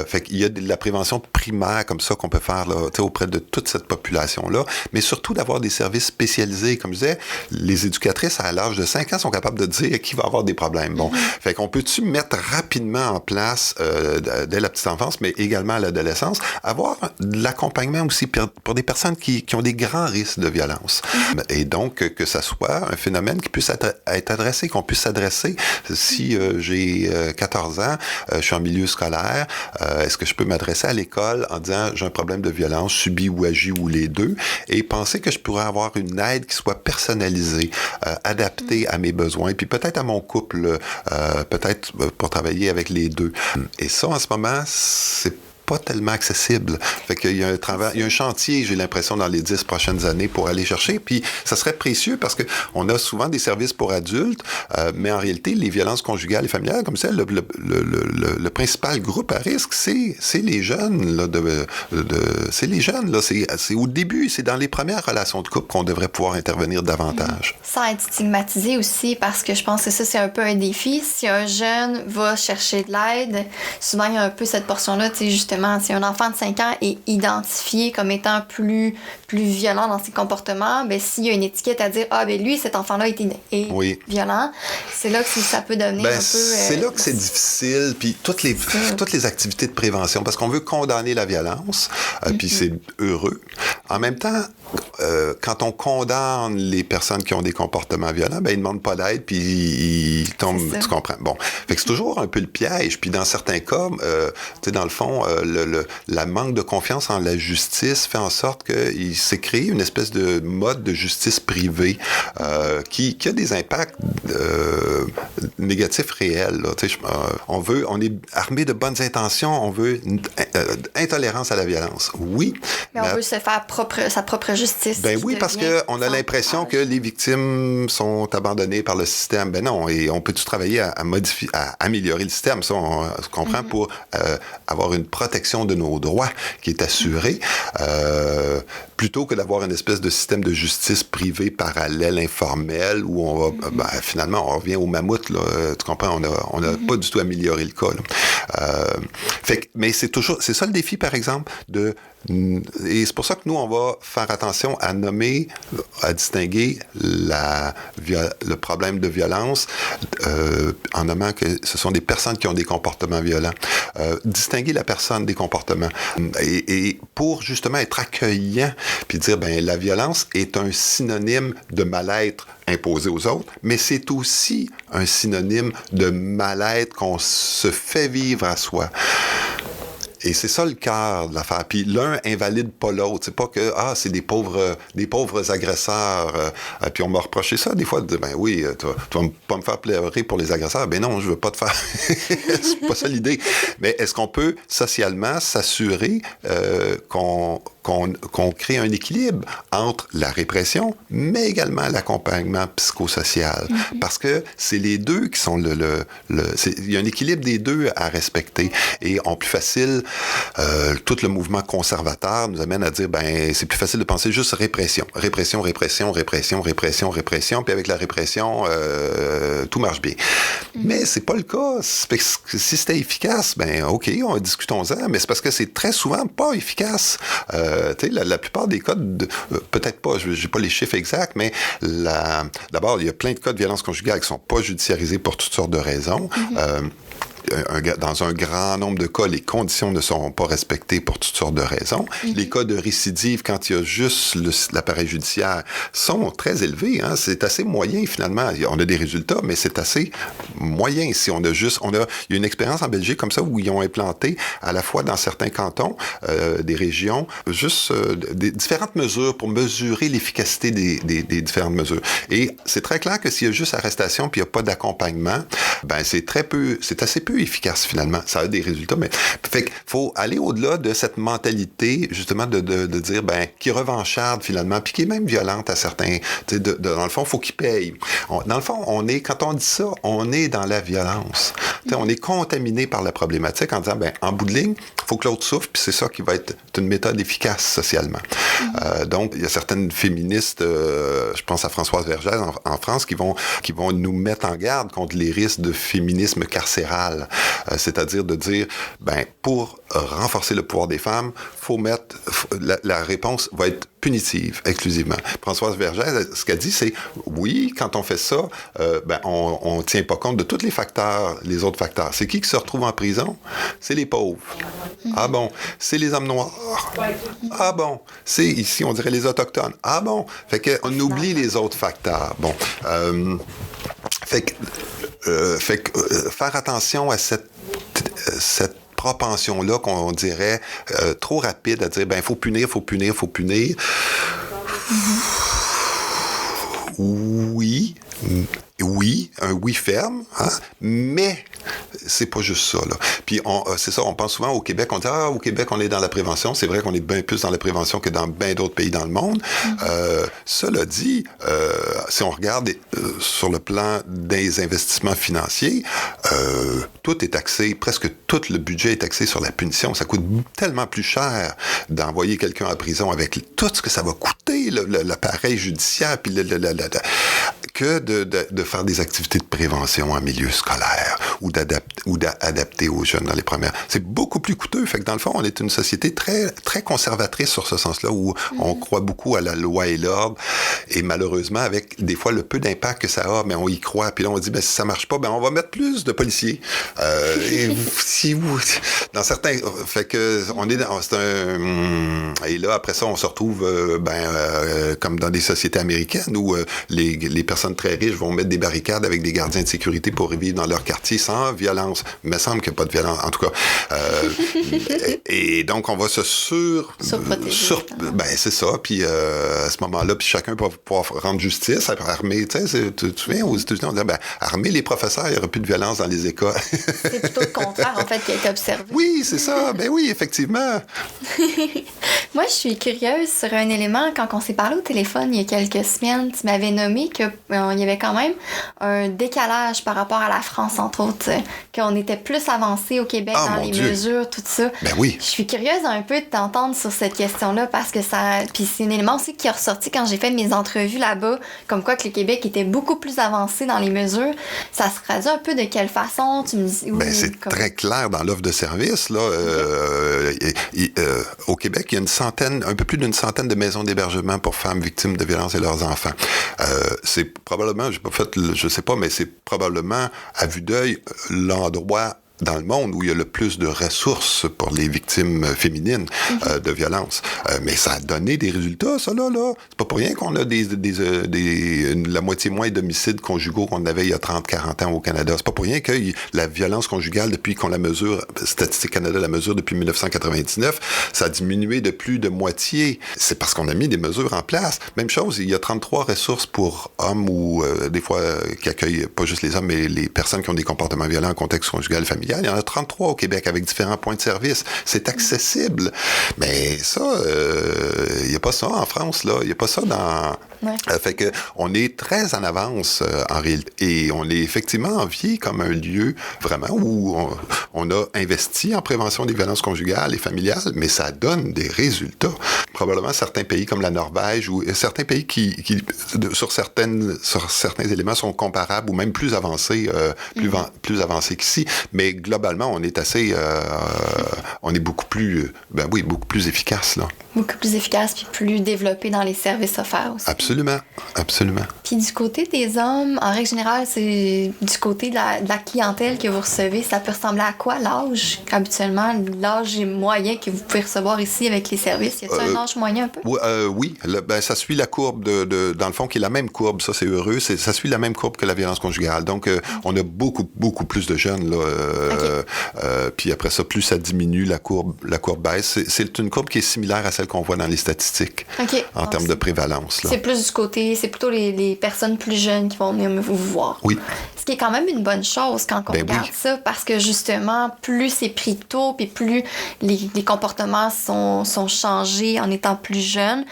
Fait qu'il y a de la prévention primaire comme ça qu'on peut faire là, auprès de toute cette population-là, mais surtout d'avoir des services spécialisés. Comme je disais, les éducatrices à l'âge de 5 ans sont capables de dire qui va avoir des problèmes. Bon, fait qu'on peut-tu mettre rapidement en place, dès la petite enfance, mais également à l'adolescence, avoir de l'accompagnement aussi pour des personnes qui ont des grands risques de violence. Et donc, que ça soit un phénomène qui puisse être adressé, qu'on puisse s'adresser. Si j'ai 14 ans, je suis en milieu scolaire, est-ce que je peux m'adresser à l'école en disant j'ai un problème de violence subi ou agi ou les deux, et penser que je pourrais avoir une aide qui soit personnalisée, adaptée à mes besoins, puis peut-être à mon couple, peut-être pour travailler avec les deux. Et ça, en ce moment, c'est pas tellement accessible. Fait qu'il y a un chantier, j'ai l'impression, dans les 10 prochaines années pour aller chercher, puis ça serait précieux parce que on a souvent des services pour adultes, mais en réalité, les violences conjugales et familiales, comme ça, le principal groupe à risque, c'est les jeunes, là, c'est les jeunes, là, c'est au début, c'est dans les premières relations de couple qu'on devrait pouvoir intervenir davantage. Sans être stigmatisé aussi, parce que je pense que ça, c'est un peu un défi. Si un jeune va chercher de l'aide, souvent, il y a un peu cette portion-là, tu sais, justement, justement, si un enfant de 5 ans est identifié comme étant plus violent dans ses comportements, ben s'il y a une étiquette à dire lui, cet enfant-là est violent, c'est là que ça peut devenir un peu... c'est là que c'est difficile, puis toutes les activités de prévention, parce qu'on veut condamner la violence, puis c'est heureux. En même temps, quand on condamne les personnes qui ont des comportements violents, ils ne demandent pas d'aide, puis ils tombent, tu comprends. Bon, fait que c'est toujours un peu le piège, puis dans certains cas, dans le fond, la manque de confiance en la justice fait en sorte qu'il s'est créé une espèce de mode de justice privée qui a des impacts négatifs réels. Là. On est armé de bonnes intentions, on veut une intolérance à la violence. Oui. Mais on veut se faire sa propre justice. Oui, parce qu'on a l'impression que les victimes sont abandonnées par le système. Non, et on peut-tu travailler à améliorer le système, ça on se comprend, pour avoir une protection de nos droits qui est assurée, plutôt que d'avoir une espèce de système de justice privée parallèle, informel, où on va, finalement, on revient au mammouth, là, tu comprends, on n'a pas du tout amélioré le cas. Mais c'est ça le défi, par exemple, et c'est pour ça que nous, on va faire attention à nommer, à distinguer le problème de violence en nommant que ce sont des personnes qui ont des comportements violents. Distinguer la personne des comportements. Et pour justement être accueillant, puis dire, la violence est un synonyme de mal-être imposé aux autres, mais c'est aussi un synonyme de mal-être qu'on se fait vivre à soi. Et c'est ça le cœur de l'affaire. Puis l'un invalide pas l'autre. C'est pas que c'est des pauvres agresseurs. Puis on m'a reproché ça des fois de dire oui, tu vas pas me faire pleurer pour les agresseurs. Non, je veux pas te faire. C'est pas ça l'idée. Mais est-ce qu'on peut socialement s'assurer qu'on crée un équilibre entre la répression, mais également l'accompagnement psychosocial? Parce que c'est les deux qui sont il y a un équilibre des deux à respecter. Et en plus facile, tout le mouvement conservateur nous amène à dire, c'est plus facile de penser juste répression. Répression, répression, répression, répression, répression, puis avec la répression, tout marche bien. Mais c'est pas le cas. Si c'était efficace, OK, discutons-en, mais c'est parce que c'est très souvent pas efficace. La plupart des cas, peut-être pas, je n'ai pas les chiffres exacts, mais d'abord, il y a plein de cas de violence conjugale qui ne sont pas judiciarisés pour toutes sortes de raisons. Dans un grand nombre de cas, les conditions ne sont pas respectées pour toutes sortes de raisons. Les cas de récidive, quand il y a juste l'appareil judiciaire, sont très élevés. Hein? C'est assez moyen, finalement. On a des résultats, mais c'est assez moyen. Si il y a une expérience en Belgique comme ça où ils ont implanté, à la fois dans certains cantons, des régions, juste des différentes mesures pour mesurer l'efficacité des différentes mesures. Et c'est très clair que s'il y a juste arrestation puis il n'y a pas d'accompagnement, c'est assez peu efficace, finalement. Ça a des résultats, mais fait qu'il faut aller au-delà de cette mentalité, justement, de dire, qui est revancharde, finalement, puis qui est même violente à certains. Dans le fond, il faut qu'ils payent. Dans le fond, quand on dit ça, on est dans la violence. On est contaminé par la problématique en disant, en bout de ligne, il faut que l'autre souffre, puis c'est ça qui va être une méthode efficace socialement. Donc, il y a certaines féministes, je pense à Françoise Vergès en France, qui vont nous mettre en garde contre les risques de féminisme carcéral. C'est-à-dire de dire, pour renforcer le pouvoir des femmes, la réponse va être punitive, exclusivement. Françoise Vergès, ce qu'elle dit, c'est, oui, quand on fait ça, on ne tient pas compte de tous les autres facteurs. C'est qui se retrouve en prison? C'est les pauvres. Ah bon? C'est les hommes noirs. Ah bon? C'est, ici, on dirait les autochtones. Ah bon? Fait qu'on oublie les autres facteurs. Bon. Fait que faire attention à cette propension-là qu'on dirait trop rapide à dire, faut punir, faut punir, faut punir. Oui, un oui ferme, hein, mais c'est pas juste ça, là. Puis c'est ça, on pense souvent au Québec, on dit au Québec on est dans la prévention, c'est vrai qu'on est bien plus dans la prévention que dans bien d'autres pays dans le monde. Cela dit, si on regarde sur le plan des investissements financiers, tout est axé, presque tout le budget est axé sur la punition. Ça coûte tellement plus cher d'envoyer quelqu'un en prison avec tout ce que ça va coûter, l'appareil judiciaire, puis que de faire des activités de prévention en milieu scolaire ou d'adapter adapté aux jeunes dans les premières. C'est beaucoup plus coûteux. Fait que dans le fond, on est une société très, très conservatrice sur ce sens-là, où on croit beaucoup à la loi et l'ordre. Et malheureusement, avec des fois le peu d'impact que ça a, mais on y croit. Puis là, on dit, ben, si ça marche pas, ben, on va mettre plus de policiers. Dans certains, fait que on est dans, et là, après ça, on se retrouve, comme dans des sociétés américaines où les personnes très riches vont mettre des barricades avec des gardiens de sécurité pour vivre dans leur quartier sans violence. Il me semble qu'il n'y a pas de violence, en tout cas. Et donc, on va se surprotéger. C'est ça. Puis à ce moment-là, puis chacun va pouvoir rendre justice, armer. Tu sais, tu te souviens, aux États-Unis, on disait, armer les professeurs, il n'y aura plus de violence dans les écoles. C'est plutôt le contraire, en fait, qui a été observé. Oui, c'est ça. Ben oui, effectivement. Moi, je suis curieuse sur un élément. Quand on s'est parlé au téléphone il y a quelques semaines, tu m'avais nommé qu'il y avait quand même un décalage par rapport à la France, entre autres, qu'on était plus avancé au Québec dans les mesures, tout ça. Ben oui. Je suis curieuse un peu de t'entendre sur cette question-là parce que ça... Puis c'est un élément aussi qui est ressorti quand j'ai fait mes entrevues là-bas, comme quoi que le Québec était beaucoup plus avancé dans les mesures. Ça se traduit un peu de quelle façon? Tu me dis... c'est très clair dans l'offre de services, là. Au Québec, il y a un peu plus d'une centaine de maisons d'hébergement pour femmes victimes de violences et leurs enfants. C'est probablement, je sais pas, mais c'est probablement, à vue d'œil, l'endroit dans le monde où il y a le plus de ressources pour les victimes féminines de violences. Mais ça a donné des résultats, ça, là. C'est pas pour rien qu'on a la moitié moins d'homicides conjugaux qu'on avait il y a 30-40 ans au Canada. C'est pas pour rien que la violence conjugale, depuis qu'on la mesure, Statistique Canada la mesure depuis 1999, ça a diminué de plus de moitié. C'est parce qu'on a mis des mesures en place. Même chose, il y a 33 ressources pour hommes ou des fois qui accueillent pas juste les hommes, mais les personnes qui ont des comportements violents en contexte conjugal et familial. Il y en a 33 au Québec avec différents points de service. C'est accessible. Mais ça, il n'y a pas ça en France, là. Il n'y a pas ça dans... Ouais. Fait que on est très en avance en réalité. Et on est effectivement envié comme un lieu vraiment où on a investi en prévention des violences conjugales et familiales, mais ça donne des résultats. Probablement certains pays comme la Norvège ou certains pays qui sur certains éléments sont comparables ou même plus avancés, plus avancés qu'ici. Mais globalement, on est assez... on est beaucoup plus... beaucoup plus efficace, là. Beaucoup plus efficace puis plus développé dans les services offerts aussi. Absolument. Puis du côté des hommes, en règle générale, c'est du côté de la clientèle que vous recevez, ça peut ressembler à quoi l'âge? Habituellement, l'âge moyen que vous pouvez recevoir ici avec les services, y a-t-il un âge moyen un peu? Oui. Ça suit la courbe dans le fond, qui est la même courbe, ça c'est heureux, ça suit la même courbe que la violence conjugale. Donc, on a beaucoup, beaucoup plus de jeunes, là. Puis après ça, plus ça diminue, la courbe baisse. C'est une courbe qui est similaire à celle qu'on voit dans les statistiques en termes de prévalence, là. C'est plus du côté, c'est plutôt les personnes plus jeunes qui vont venir vous voir. Oui. Ce qui est quand même une bonne chose quand on regarde ça, parce que justement, plus c'est pris tôt, puis plus les comportements sont changés en étant plus jeunes,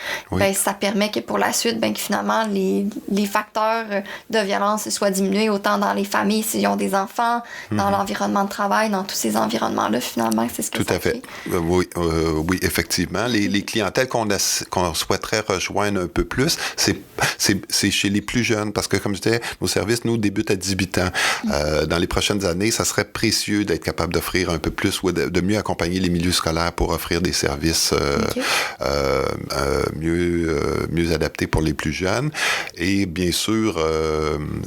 ça permet que pour la suite, que finalement, les facteurs de violence soient diminués, autant dans les familles, s'ils ont des enfants, dans l'environnement de travail, dans tous ces environnements-là, finalement, c'est ce que Tout à fait. Oui, effectivement. Les clientèles qu'on souhaiterait rejoindre un peu plus, c'est chez les plus jeunes, parce que, comme je disais, nos services, nous, débutent à 18 ans. Dans les prochaines années, ça serait précieux d'être capable d'offrir un peu plus ou de mieux accompagner les milieux scolaires pour offrir des services mieux adaptés pour les plus jeunes. Et bien sûr,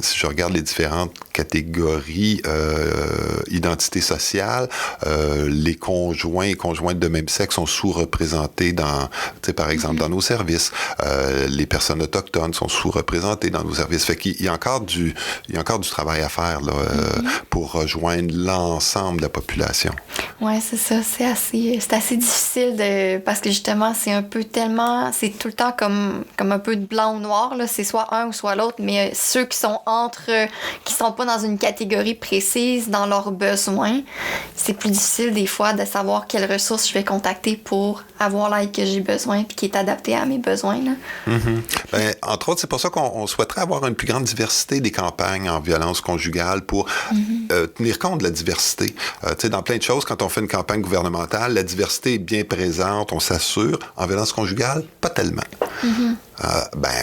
si je regarde les différentes catégories identité sociale, les conjoints et conjointes de même sexe sont sous-représentés par exemple, dans nos services. Les personnes autochtones sont sous-représentées dans nos services. Fait qu'il y a encore du travail à faire là, pour rejoindre l'ensemble de la population. Oui, c'est ça. C'est assez difficile parce que justement, c'est tout le temps comme un peu de blanc ou noir, là. C'est soit un ou soit l'autre, mais ceux qui sont qui sont pas dans une catégorie précise dans leurs besoins, c'est plus difficile des fois de savoir quelles ressources je vais contacter pour avoir l'aide que j'ai besoin puis qui est adaptée à mes besoins, là. Entre autres, c'est pour ça qu'on souhaiterait avoir une plus grande diversité des campagnes en violence conjugale pour tenir compte de la diversité. Tu sais, dans plein de choses, quand on fait une campagne gouvernementale, la diversité est bien présente, on s'assure. En violence conjugale, pas tellement.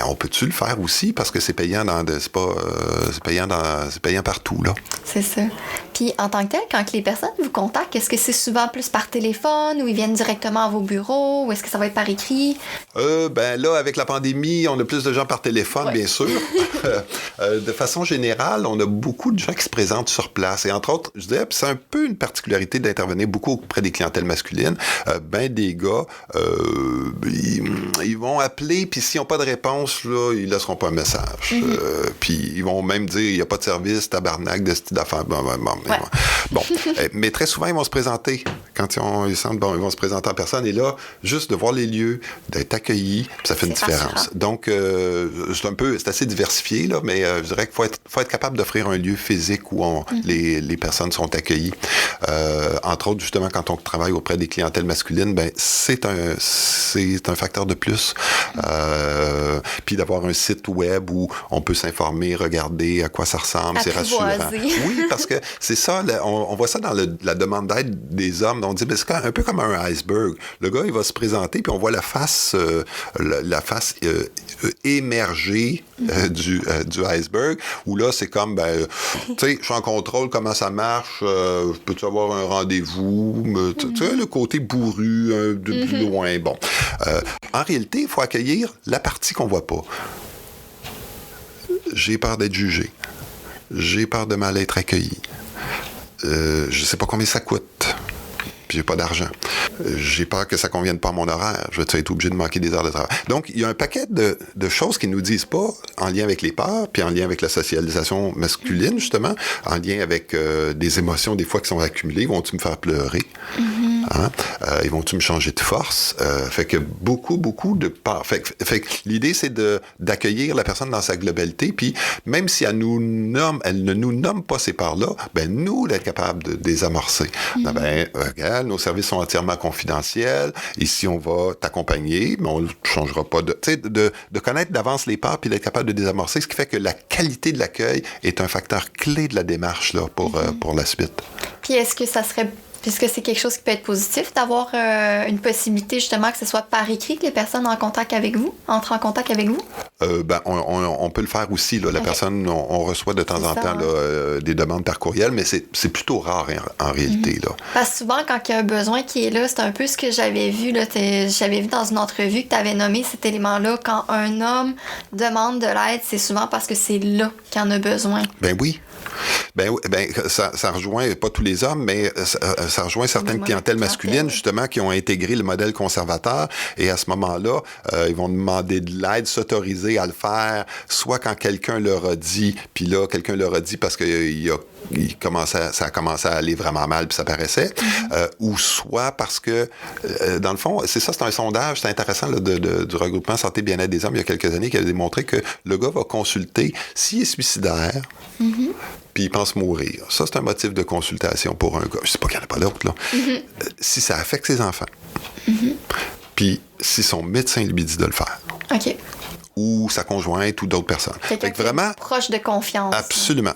On peut-tu le faire aussi parce que c'est payant c'est payant partout, là. C'est ça. Puis en tant que tel, quand les personnes vous contactent, est-ce que c'est souvent plus par téléphone ou ils viennent directement à vos bureaux ou est-ce que ça va être par écrit? Là, avec la pandémie, on a plus de gens par téléphone, bien sûr. De façon générale, on a beaucoup de gens qui se présentent sur place. Et entre autres, je dirais, c'est un peu une particularité d'intervenir beaucoup auprès des clientèles masculines. Des gars, ils vont appeler, puis s'ils n'ont pas de réponse, là, ils ne laisseront pas un message. Puis ils vont même dire, il n'y a pas de service, tabarnak, de cette affaire. Mais très souvent, ils vont se présenter. Quand ils sentent, ils vont se présenter en personne. Et là, juste de voir les lieux, d'être accueillis, ça fait une différence. Rassurant. Donc, c'est assez diversifié, là, mais je dirais qu'il faut être capable d'offrir un lieu physique où les personnes sont accueillies. Entre autres, justement, quand on travaille auprès des clientèles masculines, c'est un facteur de plus. Puis d'avoir un site web où on peut s'informer, regarder à quoi ça ressemble, c'est rassurant. Oui, parce que c'est ça, on voit ça dans la demande d'aide des hommes. On dit, c'est un peu comme un iceberg. Le gars, il va se présenter, puis on voit la face émerger du iceberg, où là, c'est comme, tu sais, je suis en contrôle, comment ça marche, peux-tu avoir un rendez-vous, tu sais, le côté bourru, de plus loin, bon. En réalité, il faut accueillir la partie qu'on voit pas. J'ai peur d'être jugé. J'ai peur de mal être accueilli. Je sais pas combien ça coûte. Puis j'ai pas d'argent. J'ai peur que ça convienne pas à mon horaire. Je vais être obligé de manquer des heures de travail. Donc, il y a un paquet de choses qu'ils nous disent pas en lien avec les peurs, puis en lien avec la socialisation masculine, justement, en lien avec des émotions, des fois, qui sont accumulées. Vont-tu me faire pleurer? Ils vont-tu me changer de force? Fait que beaucoup de peurs. Fait que l'idée, c'est d'accueillir la personne dans sa globalité, puis même si elle ne nous nomme pas ces peurs-là, nous, d'être capable de désamorcer. Regarde, nos services sont entièrement confidentiels. Ici, on va t'accompagner, mais on ne changera pas de... Tu sais, de connaître d'avance les peurs puis d'être capable de désamorcer, ce qui fait que la qualité de l'accueil est un facteur clé de la démarche là, pour la suite. Puis est-ce que c'est quelque chose qui peut être positif d'avoir une possibilité justement que ce soit par écrit que les personnes entrent en contact avec vous? On peut le faire aussi. Là. La personne, on reçoit de temps en temps des demandes par courriel, mais c'est plutôt rare en réalité. Là. Parce que souvent, quand il y a un besoin qui est là, c'est un peu ce que j'avais vu. Là, j'avais vu dans une entrevue que tu avais nommé cet élément-là. Quand un homme demande de l'aide, c'est souvent parce que c'est là qu'il en a besoin. Oui. Ça rejoint pas tous les hommes, mais ça rejoint certaines clientèles masculines, justement, qui ont intégré le modèle conservateur. Et à ce moment-là, ils vont demander de l'aide, s'autoriser à le faire, soit quand quelqu'un leur a dit, puis là, quelqu'un leur a dit parce que ça a commencé à aller vraiment mal, puis ça paraissait, ou soit parce que, dans le fond, c'est un sondage, c'est intéressant là, du regroupement Santé Bien-être des hommes il y a quelques années qui a démontré que le gars va consulter s'il est suicidaire, puis il pense mourir. Ça, c'est un motif de consultation pour un gars. Je sais pas qu'il n'y en a pas d'autre, là. Si ça affecte ses enfants, puis si son médecin lui dit de le faire. OK. Ou sa conjointe ou d'autres personnes. Quelqu'un qui est proche de confiance. Absolument.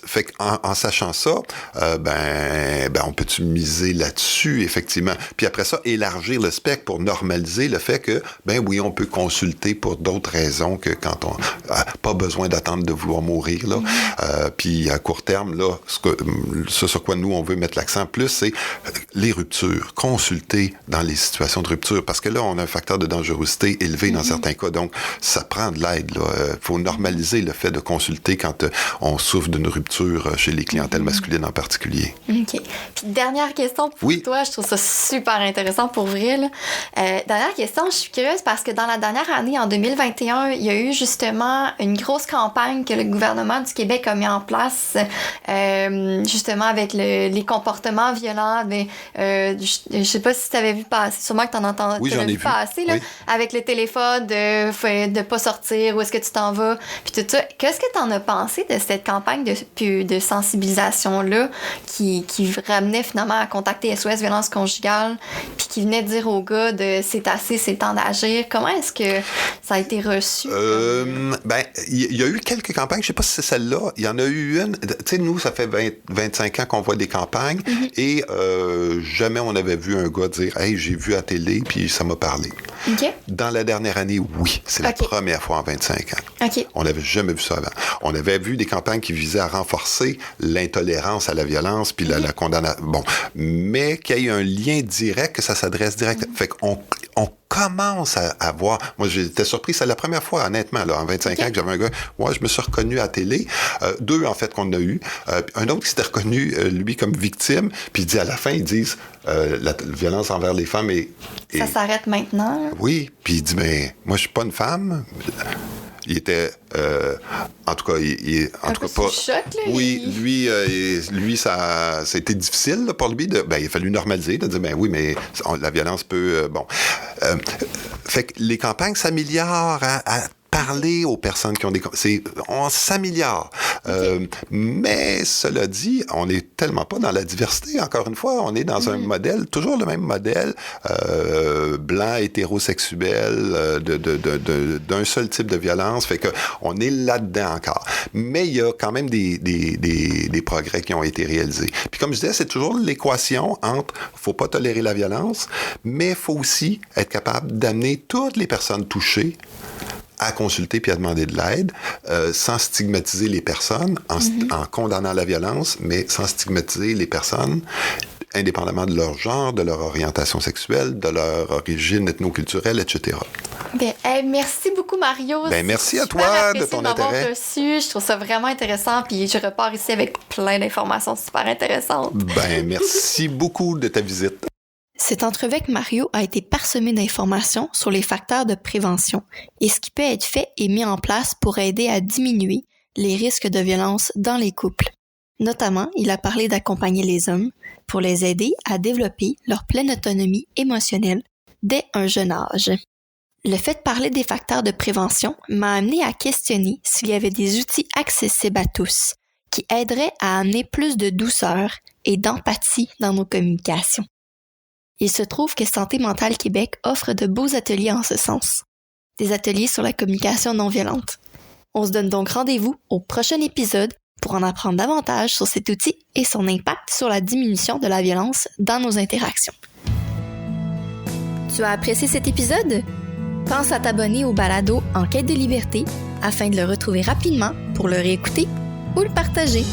Fait qu'en sachant ça, on peut miser là-dessus, effectivement. Puis après ça, élargir le spectre pour normaliser le fait que, oui, on peut consulter pour d'autres raisons que quand on n'a pas besoin d'attendre de vouloir mourir, là. Puis à court terme, là, ce sur quoi nous, on veut mettre l'accent plus, c'est les ruptures. Consulter dans les situations de rupture. Parce que là, on a un facteur de dangerosité élevé dans certains cas. Donc, ça prend de l'aide. Il faut normaliser le fait de consulter quand on souffre d'une rupture chez les clientèles masculines en particulier. OK. Puis, dernière question pour toi. Je trouve ça super intéressant pour vrai. Dernière question, je suis curieuse parce que dans la dernière année, en 2021, il y a eu justement une grosse campagne que le gouvernement du Québec a mis en place justement avec les comportements violents. Je sais pas si tu avais vu passer, sûrement que tu en entends j'en ai vu passer, là, avec le téléphone de pas sortir, où est-ce que tu t'en vas, puis tout ça. Qu'est-ce que t'en as pensé de cette campagne de sensibilisation-là qui ramenait finalement à contacter SOS Violence Conjugale, puis qui venait dire aux gars de c'est assez, c'est le temps d'agir? Comment est-ce que ça a été reçu? Il y a eu quelques campagnes, je sais pas si c'est celle-là, il y en a eu une, tu sais, nous, ça fait 25 ans qu'on voit des campagnes, et jamais on avait vu un gars dire « Hey, j'ai vu à télé, puis ça m'a parlé. » Dans la dernière année, oui, c'est la première fois en 25 ans. On n'avait jamais vu ça avant. On avait vu des campagnes qui visaient à renforcer l'intolérance à la violence, puis la condamnation. Bon, mais qu'il y ait un lien direct, que ça s'adresse direct. Fait qu'on commence à voir. Moi, j'étais surpris. C'est la première fois, honnêtement, là, en 25 ans, que j'avais un gars. Ouais, je me suis reconnu à la télé. Deux, en fait, qu'on a eu. Un autre qui s'était reconnu, lui, comme victime. Puis il dit à la fin, ils disent la violence envers les femmes et ça s'arrête maintenant. Oui. Puis il dit, mais moi, je suis pas une femme. Il était, en tout cas, en tout cas pas. Choc, là, oui, lui, ça a été difficile là, pour lui. Il a fallu normaliser, de dire, ben oui, mais la violence peut, fait que les campagnes s'améliorent à parler aux personnes qui ont on s'améliore. Mais cela dit, on n'est tellement pas dans la diversité, encore une fois. On est dans un modèle, toujours le même modèle, blanc, hétérosexuel, d'un seul type de violence. Fait que on est là-dedans encore. Mais il y a quand même des progrès qui ont été réalisés. Puis comme je disais, c'est toujours l'équation entre faut pas tolérer la violence, mais il faut aussi être capable d'amener toutes les personnes touchées à consulter puis à demander de l'aide, sans stigmatiser les personnes, en condamnant la violence, mais sans stigmatiser les personnes, indépendamment de leur genre, de leur orientation sexuelle, de leur origine ethnoculturelle, etc. Bien, merci beaucoup, Mario. Merci à toi de ton intérêt. Reçu. Je trouve ça vraiment intéressant, puis je repars ici avec plein d'informations super intéressantes. Merci beaucoup de ta visite. Cette entrevue avec Mario a été parsemée d'informations sur les facteurs de prévention et ce qui peut être fait et mis en place pour aider à diminuer les risques de violence dans les couples. Notamment, il a parlé d'accompagner les hommes pour les aider à développer leur pleine autonomie émotionnelle dès un jeune âge. Le fait de parler des facteurs de prévention m'a amené à questionner s'il y avait des outils accessibles à tous qui aideraient à amener plus de douceur et d'empathie dans nos communications. Il se trouve que Santé mentale Québec offre de beaux ateliers en ce sens. Des ateliers sur la communication non violente. On se donne donc rendez-vous au prochain épisode pour en apprendre davantage sur cet outil et son impact sur la diminution de la violence dans nos interactions. Tu as apprécié cet épisode? Pense à t'abonner au balado En quête de liberté afin de le retrouver rapidement pour le réécouter ou le partager.